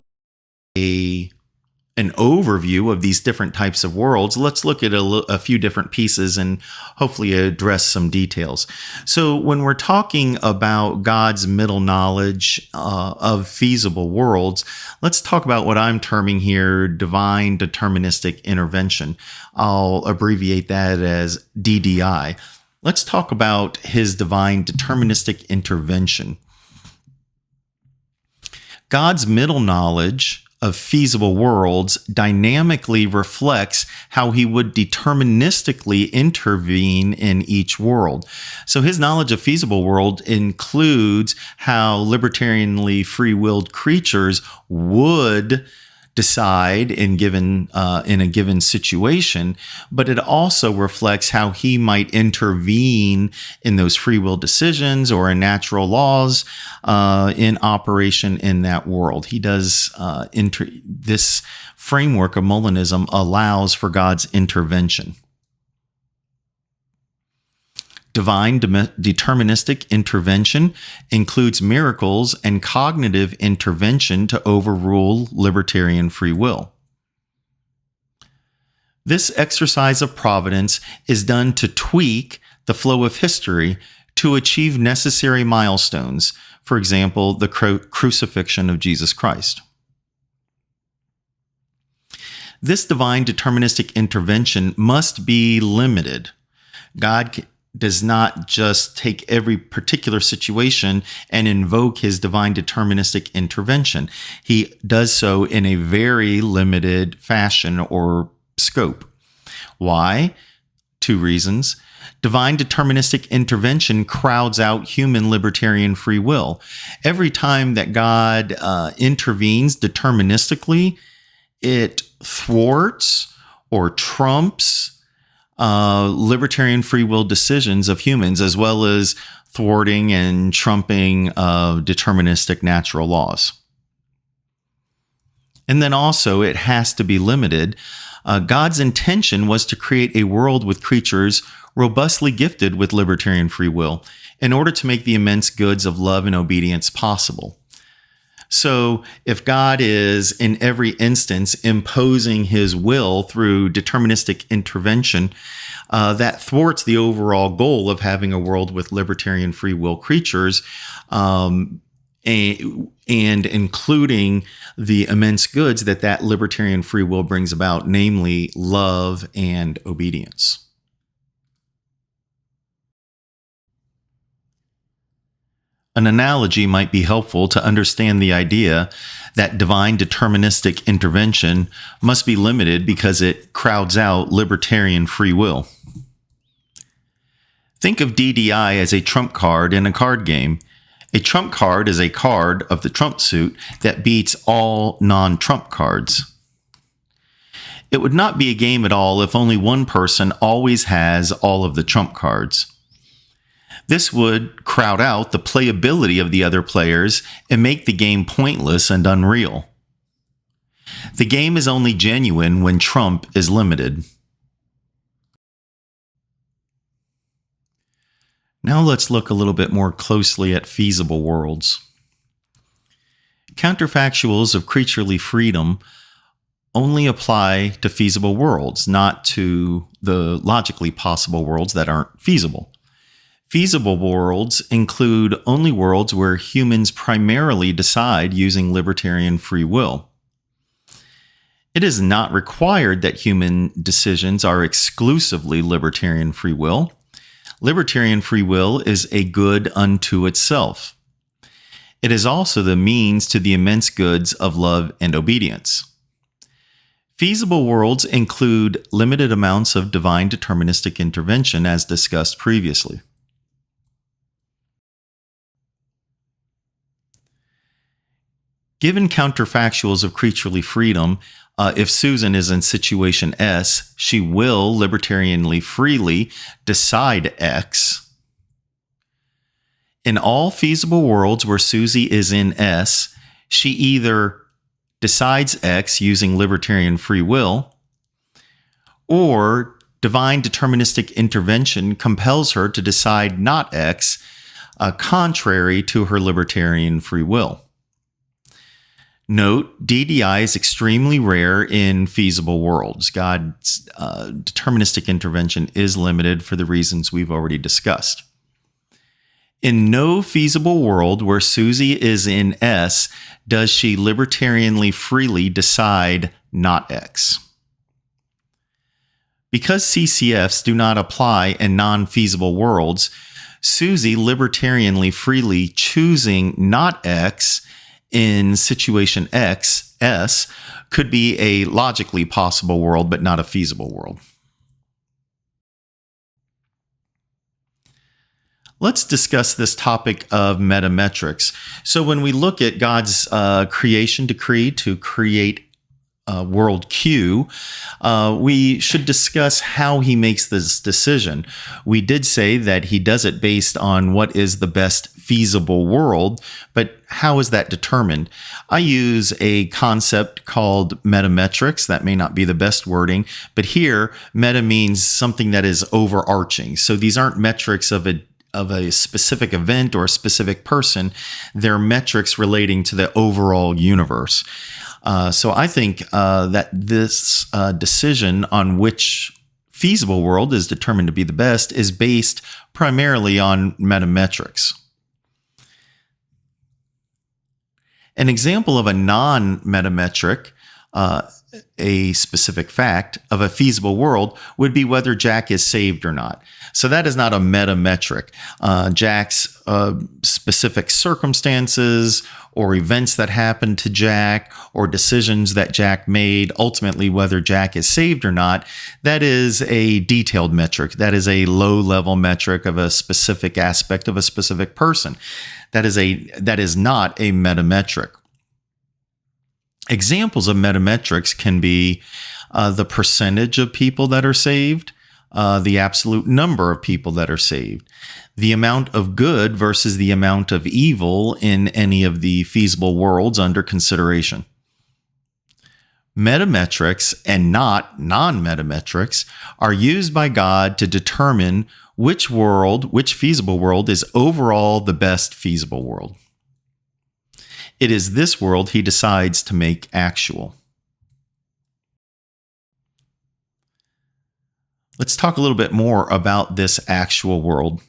overview of these different types of worlds, let's look at a few different pieces and hopefully address some details. So when we're talking about God's middle knowledge of feasible worlds, let's talk about what I'm terming here divine deterministic intervention. I'll abbreviate that as DDI. Let's talk about his divine deterministic intervention. God's middle knowledge of feasible worlds dynamically reflects how he would deterministically intervene in each world. So his knowledge of feasible world includes how libertarianly free-willed creatures would decide in a given situation, but it also reflects how he might intervene in those free will decisions or in natural laws in operation in that world. He does this framework of Molinism allows for God's intervention. Divine deterministic intervention includes miracles and cognitive intervention to overrule libertarian free will. This exercise of providence is done to tweak the flow of history to achieve necessary milestones, for example, the crucifixion of Jesus Christ. This divine deterministic intervention must be limited. God does not just take every particular situation and invoke his divine deterministic intervention. He does so in a very limited fashion or scope. Why? Two reasons. Divine deterministic intervention crowds out human libertarian free will. Every time that God intervenes deterministically, it thwarts or trumps libertarian free will decisions of humans, as well as thwarting and trumping deterministic natural laws. And then also, it has to be limited. God's intention was to create a world with creatures robustly gifted with libertarian free will in order to make the immense goods of love and obedience possible. So if God is in every instance imposing his will through deterministic intervention, that thwarts the overall goal of having a world with libertarian free will creatures, and including the immense goods that libertarian free will brings about, namely love and obedience. An analogy might be helpful to understand the idea that divine deterministic intervention must be limited because it crowds out libertarian free will. Think of DDI as a trump card in a card game. A trump card is a card of the trump suit that beats all non-trump cards. It would not be a game at all if only one person always has all of the trump cards. This would crowd out the playability of the other players and make the game pointless and unreal. The game is only genuine when trump is limited. Now let's look a little bit more closely at feasible worlds. Counterfactuals of creaturely freedom only apply to feasible worlds, not to the logically possible worlds that aren't feasible. Feasible worlds include only worlds where humans primarily decide using libertarian free will. It is not required that human decisions are exclusively libertarian free will. Libertarian free will is a good unto itself. It is also the means to the immense goods of love and obedience. Feasible worlds include limited amounts of divine deterministic intervention, as discussed previously. Given counterfactuals of creaturely freedom, if Susan is in situation S, she will libertarianly freely decide X. In all feasible worlds where Susie is in S, she either decides X using libertarian free will, or divine deterministic intervention compels her to decide not X, contrary to her libertarian free will. Note, DDI is extremely rare in feasible worlds. God's deterministic intervention is limited for the reasons we've already discussed. In no feasible world where Susie is in S does she libertarianly freely decide not X. Because CCFs do not apply in non-feasible worlds, Susie libertarianly freely choosing not X in situation X, S, could be a logically possible world, but not a feasible world. Let's discuss this topic of metametrics. So when we look at God's creation decree to create world Q, we should discuss how he makes this decision. We did say that he does it based on what is the best feasible world, but how is that determined? I use a concept called metametrics. That may not be the best wording, but here meta means something that is overarching. So these aren't metrics of a specific event or a specific person. They're metrics relating to the overall universe. So I think that this decision on which feasible world is determined to be the best is based primarily on metametrics. An example of a non-metametric, a specific fact of a feasible world would be whether Jack is saved or not. So that is not a metametric. Jack's specific circumstances or events that happened to Jack or decisions that Jack made, ultimately whether Jack is saved or not, that is a detailed metric. That is a low-level metric of a specific aspect of a specific person. That is not a metametric. Examples of metametrics can be the percentage of people that are saved, the absolute number of people that are saved, the amount of good versus the amount of evil in any of the feasible worlds under consideration. Metametrics and not non-metametrics are used by God to determine which feasible world is overall the best feasible world. It is this world he decides to make actual. Let's talk a little bit more about this actual world.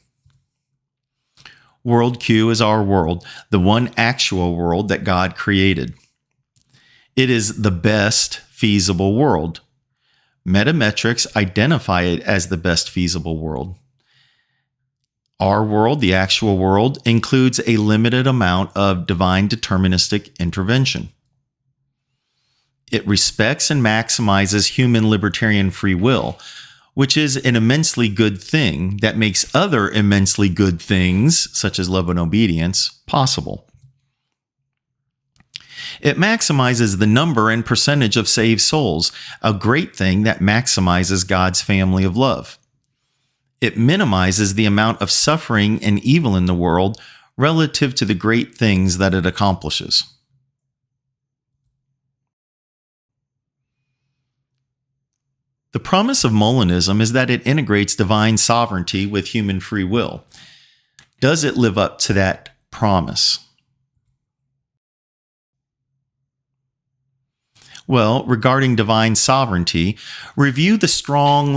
World Q is our world, the one actual world that God created. It is the best feasible world. Metametrics identify it as the best feasible world. Our world, the actual world, includes a limited amount of divine deterministic intervention. It respects and maximizes human libertarian free will, which is an immensely good thing that makes other immensely good things, such as love and obedience, possible. It maximizes the number and percentage of saved souls, a great thing that maximizes God's family of love. It minimizes the amount of suffering and evil in the world relative to the great things that it accomplishes. The promise of Molinism is that it integrates divine sovereignty with human free will. Does it live up to that promise? Well, regarding divine sovereignty, review the strong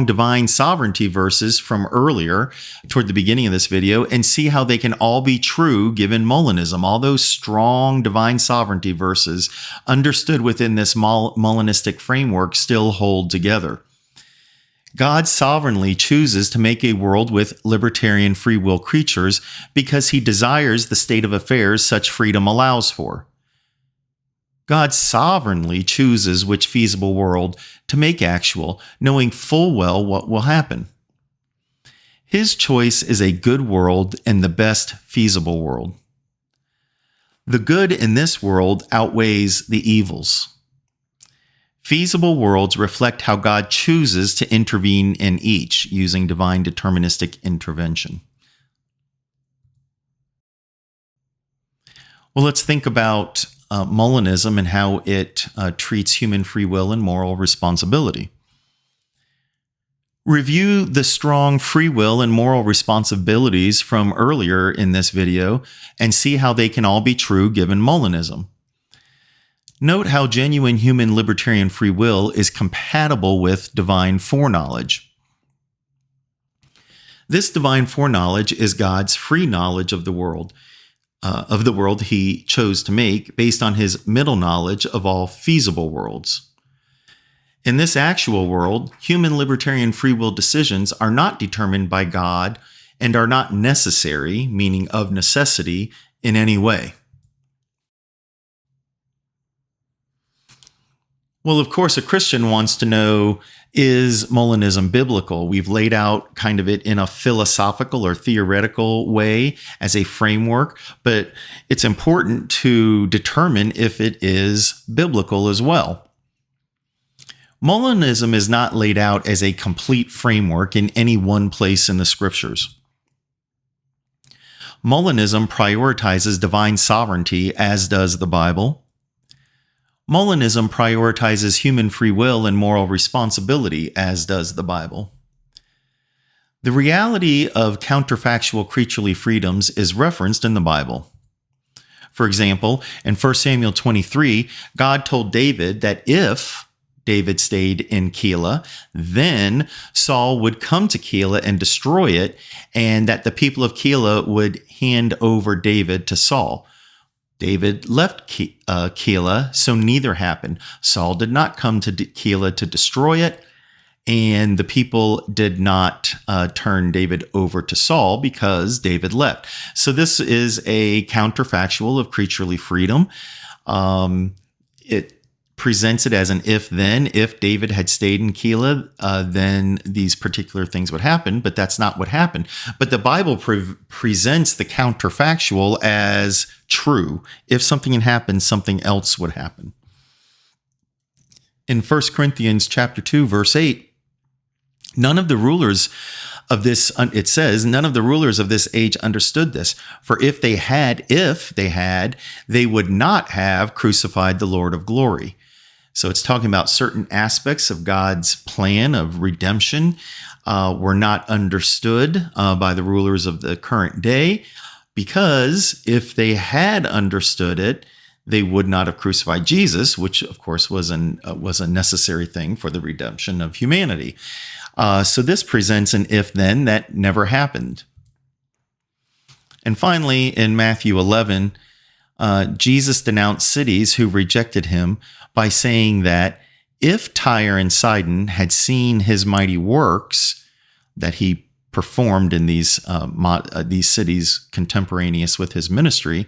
divine sovereignty verses from earlier toward the beginning of this video and see how they can all be true given Molinism. All those strong divine sovereignty verses understood within this Molinistic framework still hold together. God sovereignly chooses to make a world with libertarian free will creatures because he desires the state of affairs such freedom allows for. God sovereignly chooses which feasible world to make actual, knowing full well what will happen. His choice is a good world and the best feasible world. The good in this world outweighs the evils. Feasible worlds reflect how God chooses to intervene in each using divine deterministic intervention. Well, let's think about Molinism and how it treats human free will and moral responsibility. Review the strong free will and moral responsibilities from earlier in this video and see how they can all be true given Molinism. Note how genuine human libertarian free will is compatible with divine foreknowledge. This divine foreknowledge is God's free knowledge of the world he chose to make based on his middle knowledge of all feasible worlds. In this actual world, human libertarian free will decisions are not determined by God and are not necessary, meaning of necessity, in any way. Well, of course, a Christian wants to know, is Molinism biblical? We've laid out kind of it in a philosophical or theoretical way as a framework, but it's important to determine if it is biblical as well. Molinism is not laid out as a complete framework in any one place in the scriptures. Molinism prioritizes divine sovereignty, as does the Bible. Molinism prioritizes human free will and moral responsibility, as does the Bible. The reality of counterfactual creaturely freedoms is referenced in the Bible. For example, in 1 Samuel 23, God told David that if David stayed in Keilah, then Saul would come to Keilah and destroy it, and that the people of Keilah would hand over David to Saul. David left Keilah, so neither happened. Saul did not come to Keilah to destroy it, and the people did not turn David over to Saul because David left. So this is a counterfactual of creaturely freedom. It presents it as an if-then. If David had stayed in Keilah, then these particular things would happen, but that's not what happened. But the Bible presents the counterfactual as true. If something had happened, something else would happen. In 1 Corinthians chapter 2, verse 8, none of the rulers of this, it says, none of the rulers of this age understood this. For if they had, they would not have crucified the Lord of glory. So it's talking about certain aspects of God's plan of redemption were not understood by the rulers of the current day, because if they had understood it, they would not have crucified Jesus, which of course was a necessary thing for the redemption of humanity. So this presents an if-then that never happened. And finally, in Matthew 11, Jesus denounced cities who rejected him by saying that if Tyre and Sidon had seen his mighty works that he performed in these cities contemporaneous with his ministry,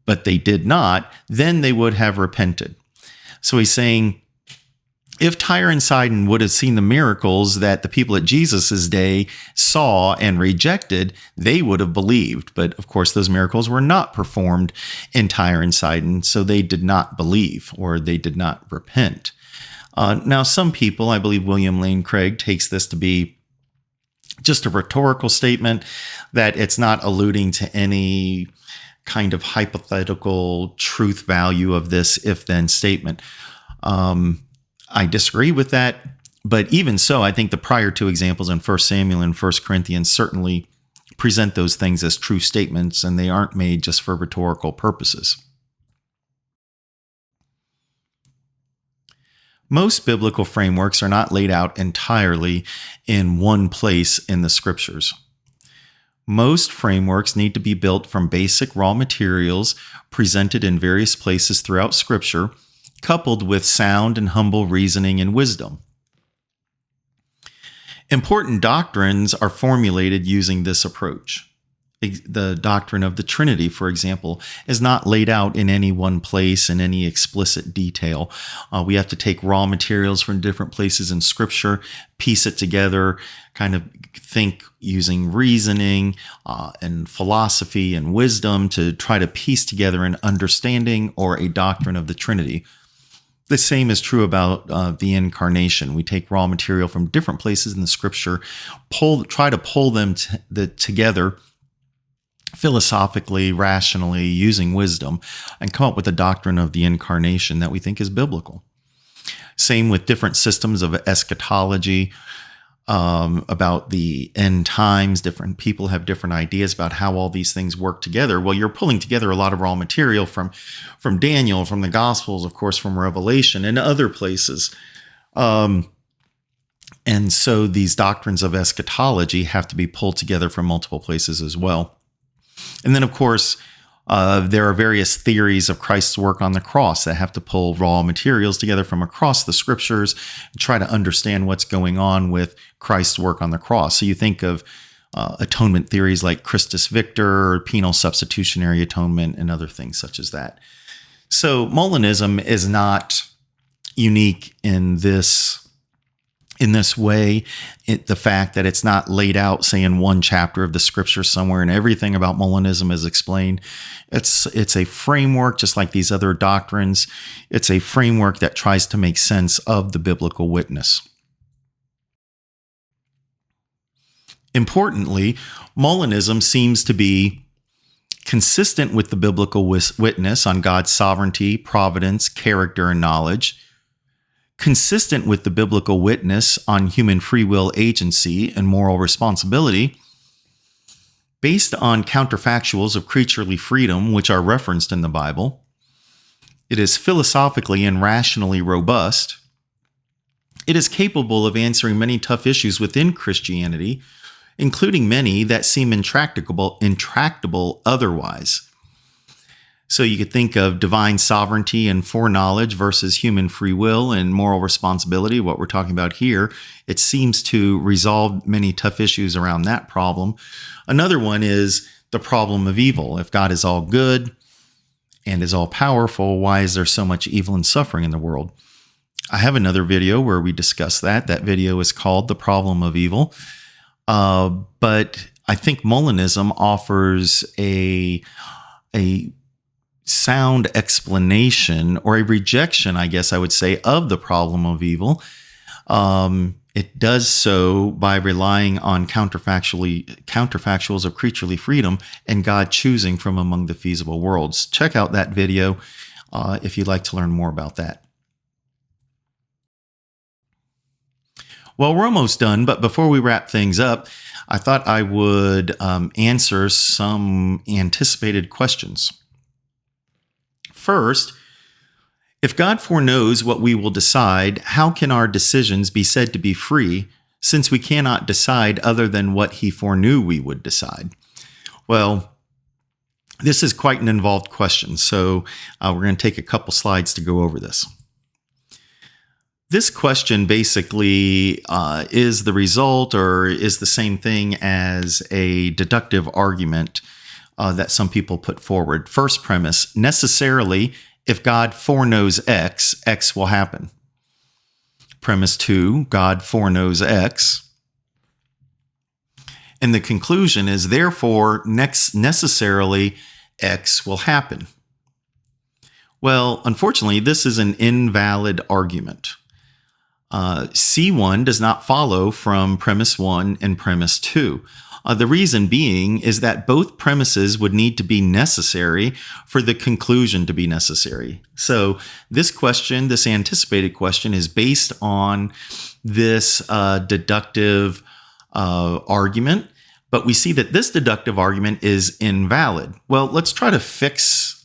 but they did not, then they would have repented. So he's saying, if Tyre and Sidon would have seen the miracles that the people at Jesus' day saw and rejected, they would have believed. But of course, those miracles were not performed in Tyre and Sidon, so they did not believe, or they did not repent. Now, some people, I believe William Lane Craig, takes this to be just a rhetorical statement, that it's not alluding to any kind of hypothetical truth value of this if-then statement. I disagree with that, but even so, I think the prior two examples in 1 Samuel and 1 Corinthians certainly present those things as true statements, and they aren't made just for rhetorical purposes. Most biblical frameworks are not laid out entirely in one place in the scriptures. Most frameworks need to be built from basic raw materials presented in various places throughout Scripture, coupled with sound and humble reasoning and wisdom. Important doctrines are formulated using this approach. The doctrine of the Trinity, for example, is not laid out in any one place in any explicit detail. We have to take raw materials from different places in Scripture, piece it together, kind of think using reasoning and philosophy and wisdom to try to piece together an understanding or a doctrine of the Trinity. The same is true about the incarnation. We take raw material from different places in the Scripture, try to pull them together philosophically, rationally, using wisdom, and come up with a doctrine of the incarnation that we think is biblical. Same with different systems of eschatology, about the end times. Different people have different ideas about how all these things work together. Well, you're pulling together a lot of raw material from Daniel, from the Gospels, of course, from Revelation, and other places. And so these doctrines of eschatology have to be pulled together from multiple places as well. And then, of course, there are various theories of Christ's work on the cross that have to pull raw materials together from across the Scriptures and try to understand what's going on with Christ's work on the cross. So you think of atonement theories like Christus Victor, or penal substitutionary atonement, and other things such as that. So Molinism is not unique in this way. The fact that it's not laid out, say, in one chapter of the Scripture somewhere, and everything about Molinism is explained. It's a framework, just like these other doctrines. It's a framework that tries to make sense of the biblical witness. Importantly, Molinism seems to be consistent with the biblical witness on God's sovereignty, providence, character, and knowledge, consistent with the biblical witness on human free will agency and moral responsibility, based on counterfactuals of creaturely freedom, which are referenced in the Bible. It is philosophically and rationally robust. It is capable of answering many tough issues within Christianity, including many that seem intractable otherwise. So you could think of divine sovereignty and foreknowledge versus human free will and moral responsibility, what we're talking about here. It seems to resolve many tough issues around that problem. Another one is the problem of evil. If God is all good and is all powerful, why is there so much evil and suffering in the world? I have another video where we discuss that. That video is called The Problem of Evil. But I think Molinism offers a sound explanation, or a rejection, I guess I would say, of the problem of evil. It does so by relying on counterfactuals of creaturely freedom and God choosing from among the feasible worlds. Check out that video if you'd like to learn more about that. Well, we're almost done, but before we wrap things up, I thought I would answer some anticipated questions. First, if God foreknows what we will decide, how can our decisions be said to be free, since we cannot decide other than what He foreknew we would decide? Well, this is quite an involved question, so we're going to take a couple slides to go over this. This question basically is the result or is the same thing as a deductive argument that some people put forward. First premise, necessarily, if God foreknows X, X will happen. Premise 2, God foreknows X. And the conclusion is, therefore, necessarily, X will happen. Well, unfortunately, this is an invalid argument. C1 does not follow from premise 1 and premise 2. The reason being is that both premises would need to be necessary for the conclusion to be necessary. So this question, this anticipated question, is based on this deductive argument, but we see that this deductive argument is invalid. Well, let's try to fix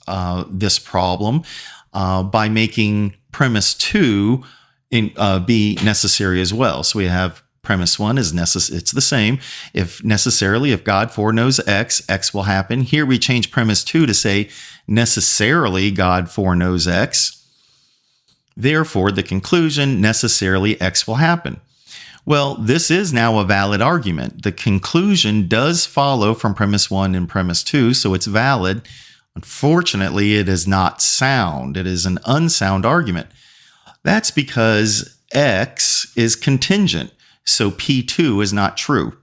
this problem by making premise 2 be necessary as well. So we have premise 1 is necessary. It's the same. If necessarily, if God foreknows X, X will happen. Here we change premise 2 to say necessarily God foreknows X. Therefore, the conclusion, necessarily X will happen. Well, this is now a valid argument. The conclusion does follow from premise 1 and premise 2, so it's valid. Unfortunately, it is not sound. It is an unsound argument. That's because X is contingent, so P2 is not true.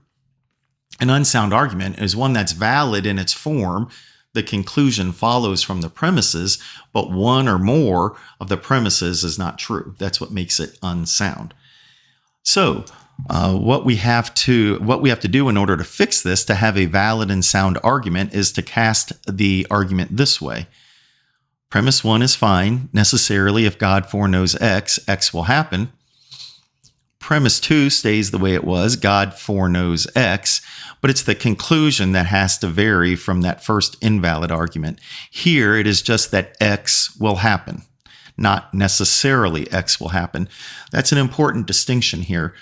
An unsound argument is one that's valid in its form. The conclusion follows from the premises, but one or more of the premises is not true. That's what makes it unsound. So what we have to do in order to fix this, to have a valid and sound argument, is to cast the argument this way. Premise 1 is fine. Necessarily, if God foreknows X, X will happen. Premise 2 stays the way it was. God foreknows X, but it's the conclusion that has to vary from that first invalid argument. Here, it is just that X will happen, not necessarily X will happen. That's an important distinction here.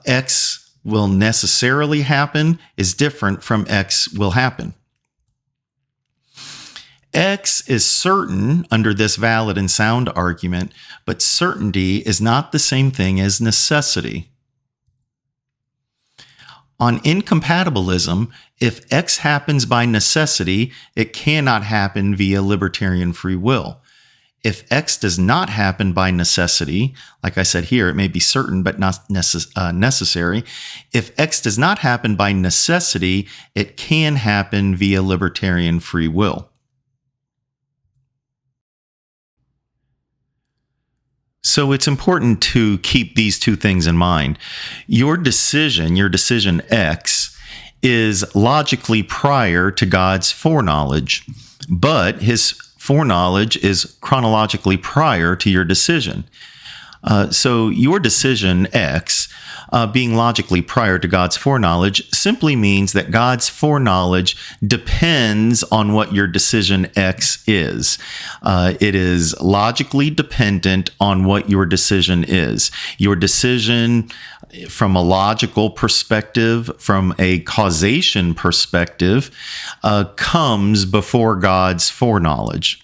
X will necessarily happen is different from X will happen. X is certain under this valid and sound argument, but certainty is not the same thing as necessity. On incompatibilism, if X happens by necessity, it cannot happen via libertarian free will. If X does not happen by necessity, like I said here, it may be certain but not necessary. If X does not happen by necessity, it can happen via libertarian free will. So it's important to keep these two things in mind. Your decision X, is logically prior to God's foreknowledge, but his foreknowledge is chronologically prior to your decision. So your decision X, being logically prior to God's foreknowledge, simply means that God's foreknowledge depends on what your decision X is. It is logically dependent on what your decision is. Your decision, from a logical perspective, from a causation perspective, comes before God's foreknowledge.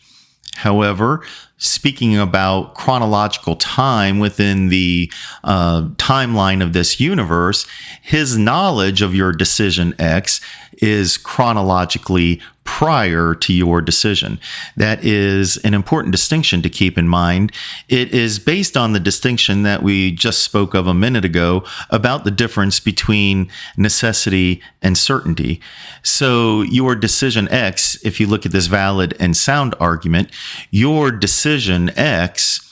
However, speaking about chronological time within the timeline of this universe, his knowledge of your decision X is chronologically prior to your decision. That is an important distinction to keep in mind. It is based on the distinction that we just spoke of a minute ago about the difference between necessity and certainty. So your decision X, if you look at this valid and sound argument, your decision X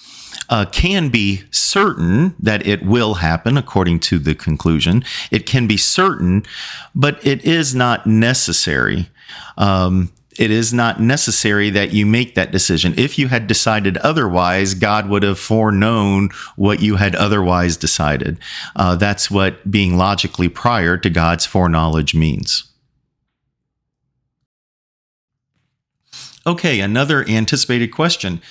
can be certain that it will happen according to the conclusion. It can be certain, but it is not necessary. It is not necessary that you make that decision. If you had decided otherwise, God would have foreknown what you had otherwise decided. That's what being logically prior to God's foreknowledge means. Okay, another anticipated question.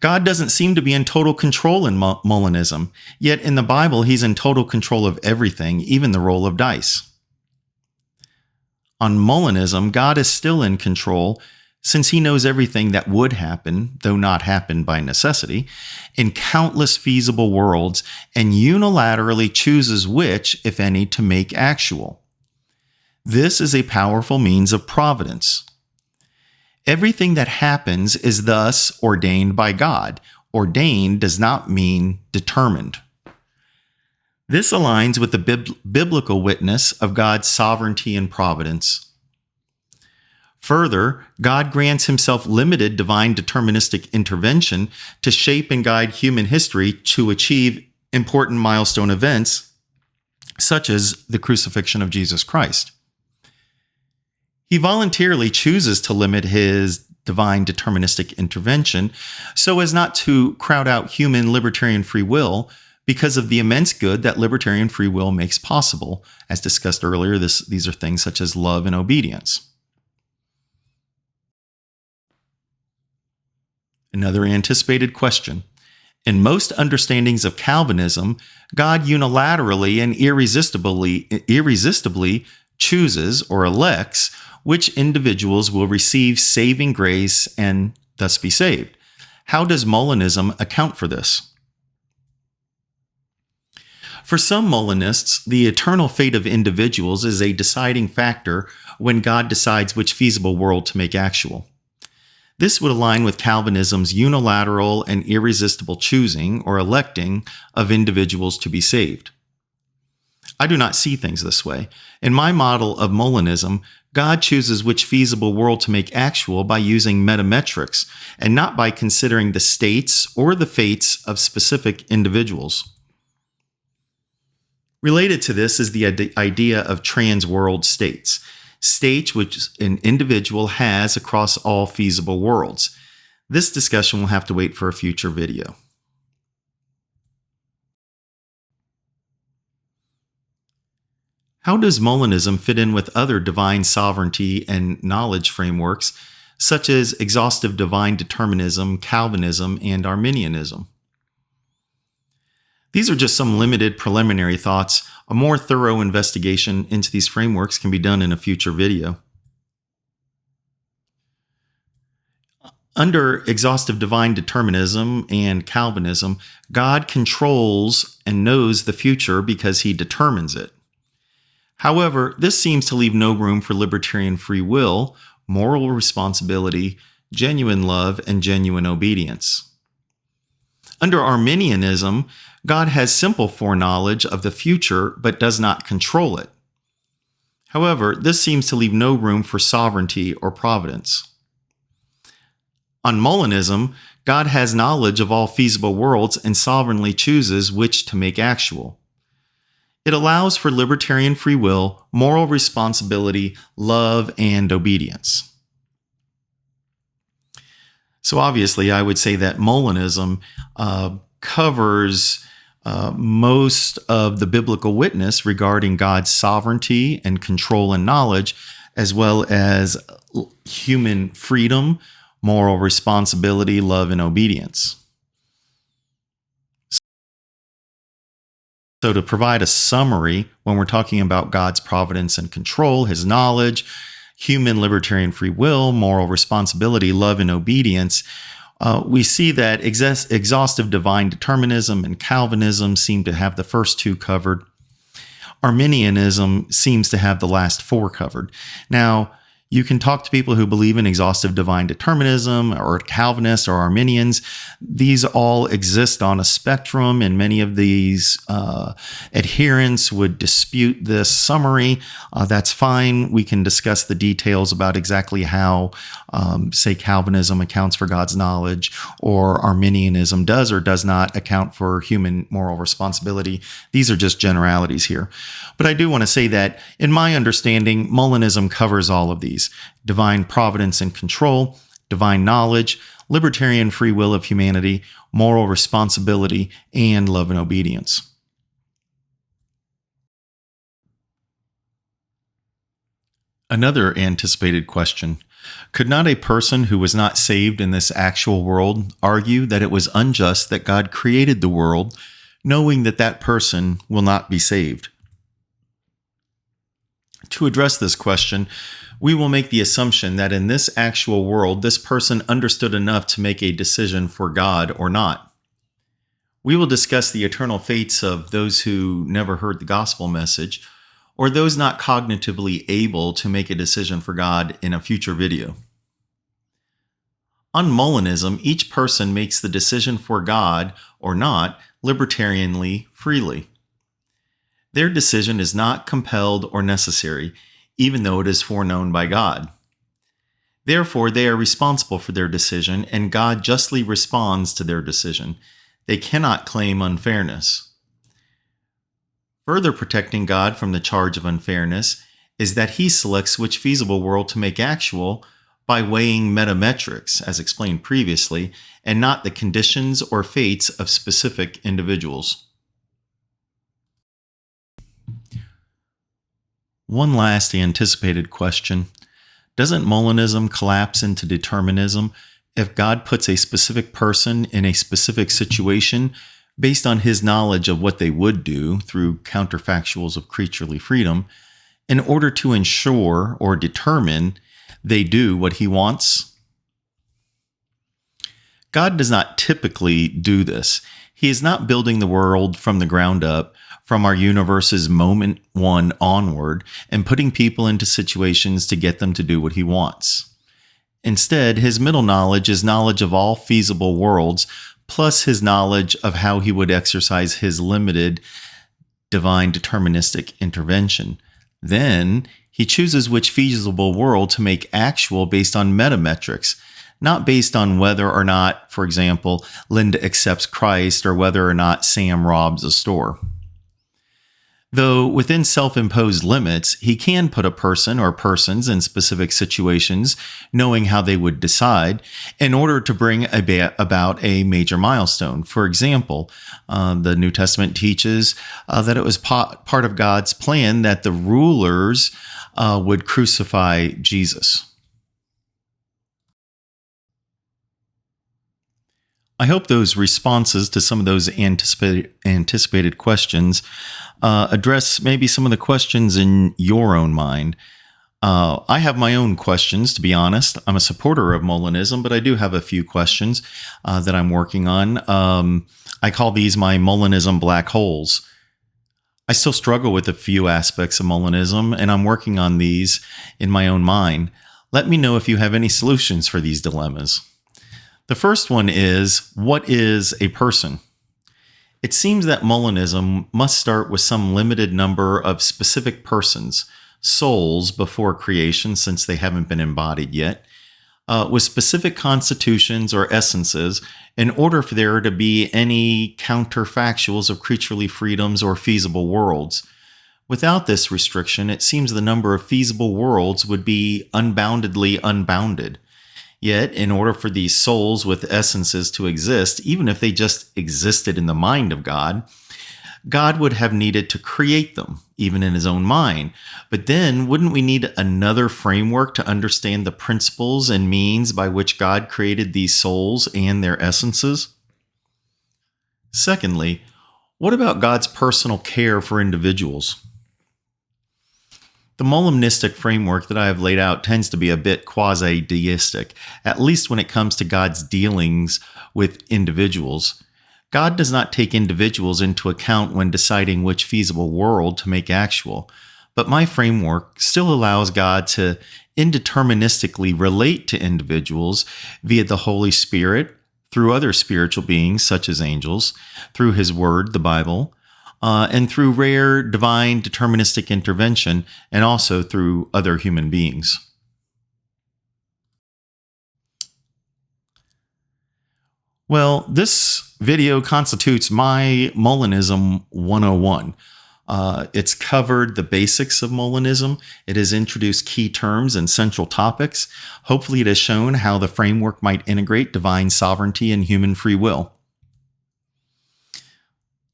God doesn't seem to be in total control in Molinism, yet in the Bible, he's in total control of everything, even the roll of dice. On Molinism, God is still in control, since he knows everything that would happen, though not happen by necessity, in countless feasible worlds, and unilaterally chooses which, if any, to make actual. This is a powerful means of providence. Everything that happens is thus ordained by God. Ordained does not mean determined. This aligns with the biblical witness of God's sovereignty and providence. Further, God grants himself limited divine deterministic intervention to shape and guide human history to achieve important milestone events, such as the crucifixion of Jesus Christ. He voluntarily chooses to limit his divine deterministic intervention so as not to crowd out human libertarian free will because of the immense good that libertarian free will makes possible. As discussed earlier, these are things such as love and obedience. Another anticipated question. In most understandings of Calvinism, God unilaterally and irresistibly chooses or elects which individuals will receive saving grace and thus be saved. How does Molinism account for this? For some Molinists, the eternal fate of individuals is a deciding factor when God decides which feasible world to make actual. This would align with Calvinism's unilateral and irresistible choosing or electing of individuals to be saved. I do not see things this way. In my model of Molinism, God chooses which feasible world to make actual by using metametrics and not by considering the states or the fates of specific individuals. Related to this is the idea of trans-world states. States which an individual has across all feasible worlds. This discussion will have to wait for a future video. How does Molinism fit in with other divine sovereignty and knowledge frameworks, such as exhaustive divine determinism, Calvinism, and Arminianism? These are just some limited preliminary thoughts. A more thorough investigation into these frameworks can be done in a future video. Under exhaustive divine determinism and Calvinism, God controls and knows the future because he determines it. However, this seems to leave no room for libertarian free will, moral responsibility, genuine love, and genuine obedience. Under Arminianism, God has simple foreknowledge of the future but does not control it. However, this seems to leave no room for sovereignty or providence. On Molinism, God has knowledge of all feasible worlds and sovereignly chooses which to make actual. It allows for libertarian free will, moral responsibility, love, and obedience. So obviously, I would say that Molinism covers most of the biblical witness regarding God's sovereignty and control and knowledge, as well as human freedom, moral responsibility, love, and obedience. So to provide a summary, when we're talking about God's providence and control, his knowledge, human libertarian free will, moral responsibility, love, and obedience, we see that exhaustive divine determinism and Calvinism seem to have the first two covered. Arminianism seems to have the last four covered. Now, you can talk to people who believe in exhaustive divine determinism or Calvinists or Arminians. These all exist on a spectrum, and many of these adherents would dispute this summary. That's fine. We can discuss the details about exactly how, say, Calvinism accounts for God's knowledge, or Arminianism does or does not account for human moral responsibility. These are just generalities here. But I do want to say that, in my understanding, Molinism covers all of these: divine providence and control, divine knowledge, libertarian free will of humanity, moral responsibility, and love and obedience. Another anticipated question: could not a person who was not saved in this actual world argue that it was unjust that God created the world, knowing that that person will not be saved? To address this question, We will make the assumption that in this actual world, this person understood enough to make a decision for God or not. We will discuss the eternal fates of those who never heard the gospel message, or those not cognitively able to make a decision for God in a future video. On Molinism, each person makes the decision for God or not libertarianly freely. Their decision is not compelled or necessary, even though it is foreknown by God. Therefore, they are responsible for their decision, and God justly responds to their decision. They cannot claim unfairness. Further protecting God from the charge of unfairness is that he selects which feasible world to make actual by weighing metametrics, as explained previously, and not the conditions or fates of specific individuals. One last anticipated question. Doesn't Molinism collapse into determinism if God puts a specific person in a specific situation based on his knowledge of what they would do through counterfactuals of creaturely freedom in order to ensure or determine they do what he wants? God does not typically do this. He is not building the world from the ground up, from our universe's moment one onward, and putting people into situations to get them to do what he wants. Instead, his middle knowledge is knowledge of all feasible worlds, plus his knowledge of how he would exercise his limited divine deterministic intervention. Then, he chooses which feasible world to make actual based on metametrics, not based on whether or not, for example, Linda accepts Christ or whether or not Sam robs a store. Though within self-imposed limits, he can put a person or persons in specific situations, knowing how they would decide, in order to bring about a major milestone. For example, the New Testament teaches that it was part of God's plan that the rulers would crucify Jesus. I hope those responses to some of those anticipated questions address maybe some of the questions in your own mind. I have my own questions, to be honest. I'm a supporter of Molinism, but I do have a few questions that I'm working on. I call these my Molinism black holes. I still struggle with a few aspects of Molinism, and I'm working on these in my own mind. Let me know if you have any solutions for these dilemmas. The first one is, what is a person? It seems that Molinism must start with some limited number of specific persons, souls before creation, since they haven't been embodied yet, with specific constitutions or essences in order for there to be any counterfactuals of creaturely freedoms or feasible worlds. Without this restriction, it seems the number of feasible worlds would be unboundedly unbounded. Yet, in order for these souls with essences to exist, even if they just existed in the mind of God, God would have needed to create them, even in his own mind. But then, wouldn't we need another framework to understand the principles and means by which God created these souls and their essences? Secondly, what about God's personal care for individuals? The Molinistic framework that I have laid out tends to be a bit quasi-deistic, at least when it comes to God's dealings with individuals. God does not take individuals into account when deciding which feasible world to make actual, but my framework still allows God to indeterministically relate to individuals via the Holy Spirit, through other spiritual beings such as angels, through his word, the Bible, and through rare divine deterministic intervention, and also through other human beings. Well, this video constitutes my Molinism 101. It's covered the basics of Molinism. It has introduced key terms and central topics. Hopefully it has shown how the framework might integrate divine sovereignty and human free will.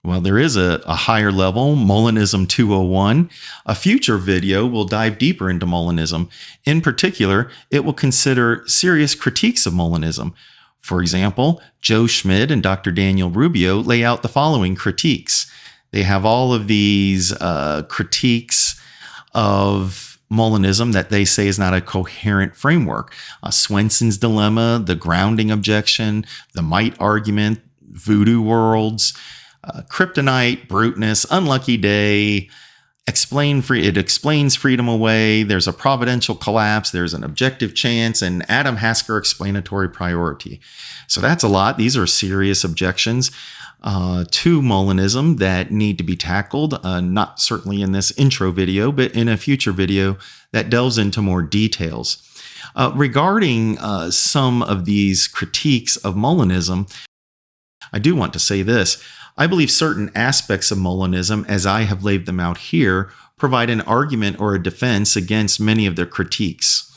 Well, there is a higher level, Molinism 201. A future video will dive deeper into Molinism. In particular, it will consider serious critiques of Molinism. For example, Joe Schmidt and Dr. Daniel Rubio lay out the following critiques. They have all of these critiques of Molinism that they say is not a coherent framework. Swenson's dilemma, the grounding objection, the might argument, voodoo worlds, kryptonite, bruteness, unlucky day, it explains freedom away, there's a providential collapse, there's an objective chance, and Adam Hasker explanatory priority. So that's a lot. These are serious objections to Molinism that need to be tackled, not certainly in this intro video, but in a future video that delves into more details. Regarding some of these critiques of Molinism, I do want to say this. I believe certain aspects of Molinism, as I have laid them out here, provide an argument or a defense against many of the critiques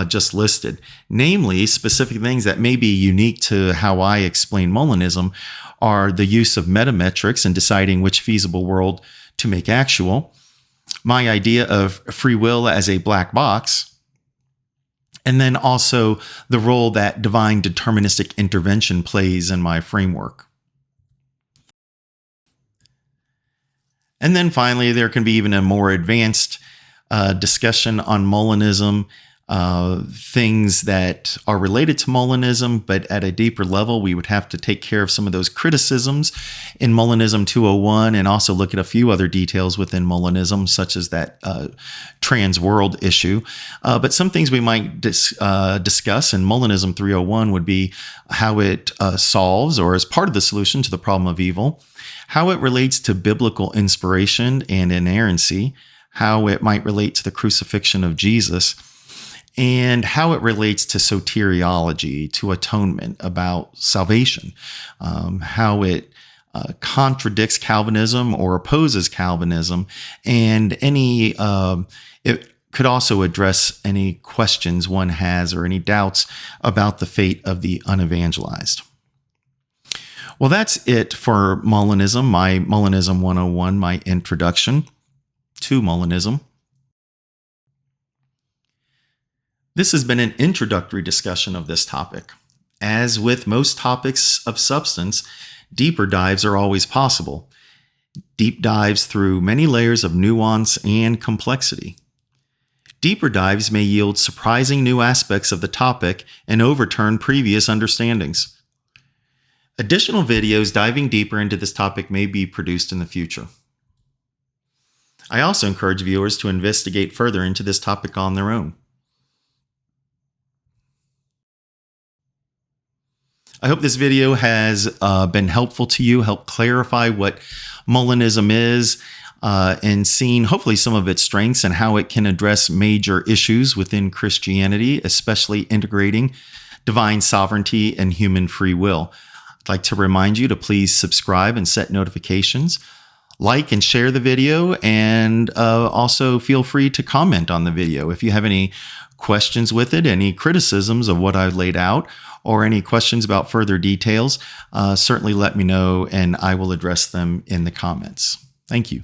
just listed. Namely, specific things that may be unique to how I explain Molinism are the use of metametrics in deciding which feasible world to make actual, my idea of free will as a black box, and then also the role that divine deterministic intervention plays in my framework. And then finally, there can be even a more advanced discussion on Molinism, things that are related to Molinism, but at a deeper level, we would have to take care of some of those criticisms in Molinism 201 and also look at a few other details within Molinism, such as that trans world issue. But some things we might discuss in Molinism 301 would be how it solves or is part of the solution to the problem of evil, how it relates to biblical inspiration and inerrancy, how it might relate to the crucifixion of Jesus, and how it relates to soteriology, to atonement, about salvation, how it contradicts Calvinism or opposes Calvinism, and it could also address any questions one has or any doubts about the fate of the unevangelized. Well, that's it for Molinism, my Molinism 101, my introduction to Molinism. This has been an introductory discussion of this topic. As with most topics of substance, deeper dives are always possible. Deep dives through many layers of nuance and complexity. Deeper dives may yield surprising new aspects of the topic and overturn previous understandings. Additional videos diving deeper into this topic may be produced in the future. I also encourage viewers to investigate further into this topic on their own. I hope this video has been helpful to you, helped clarify what Molinism is, and seen hopefully some of its strengths and how it can address major issues within Christianity, especially integrating divine sovereignty and human free will. I'd like to remind you to please subscribe and set notifications, like and share the video, and also feel free to comment on the video. If you have any questions with it, any criticisms of what I've laid out, or any questions about further details, certainly let me know and I will address them in the comments. Thank you.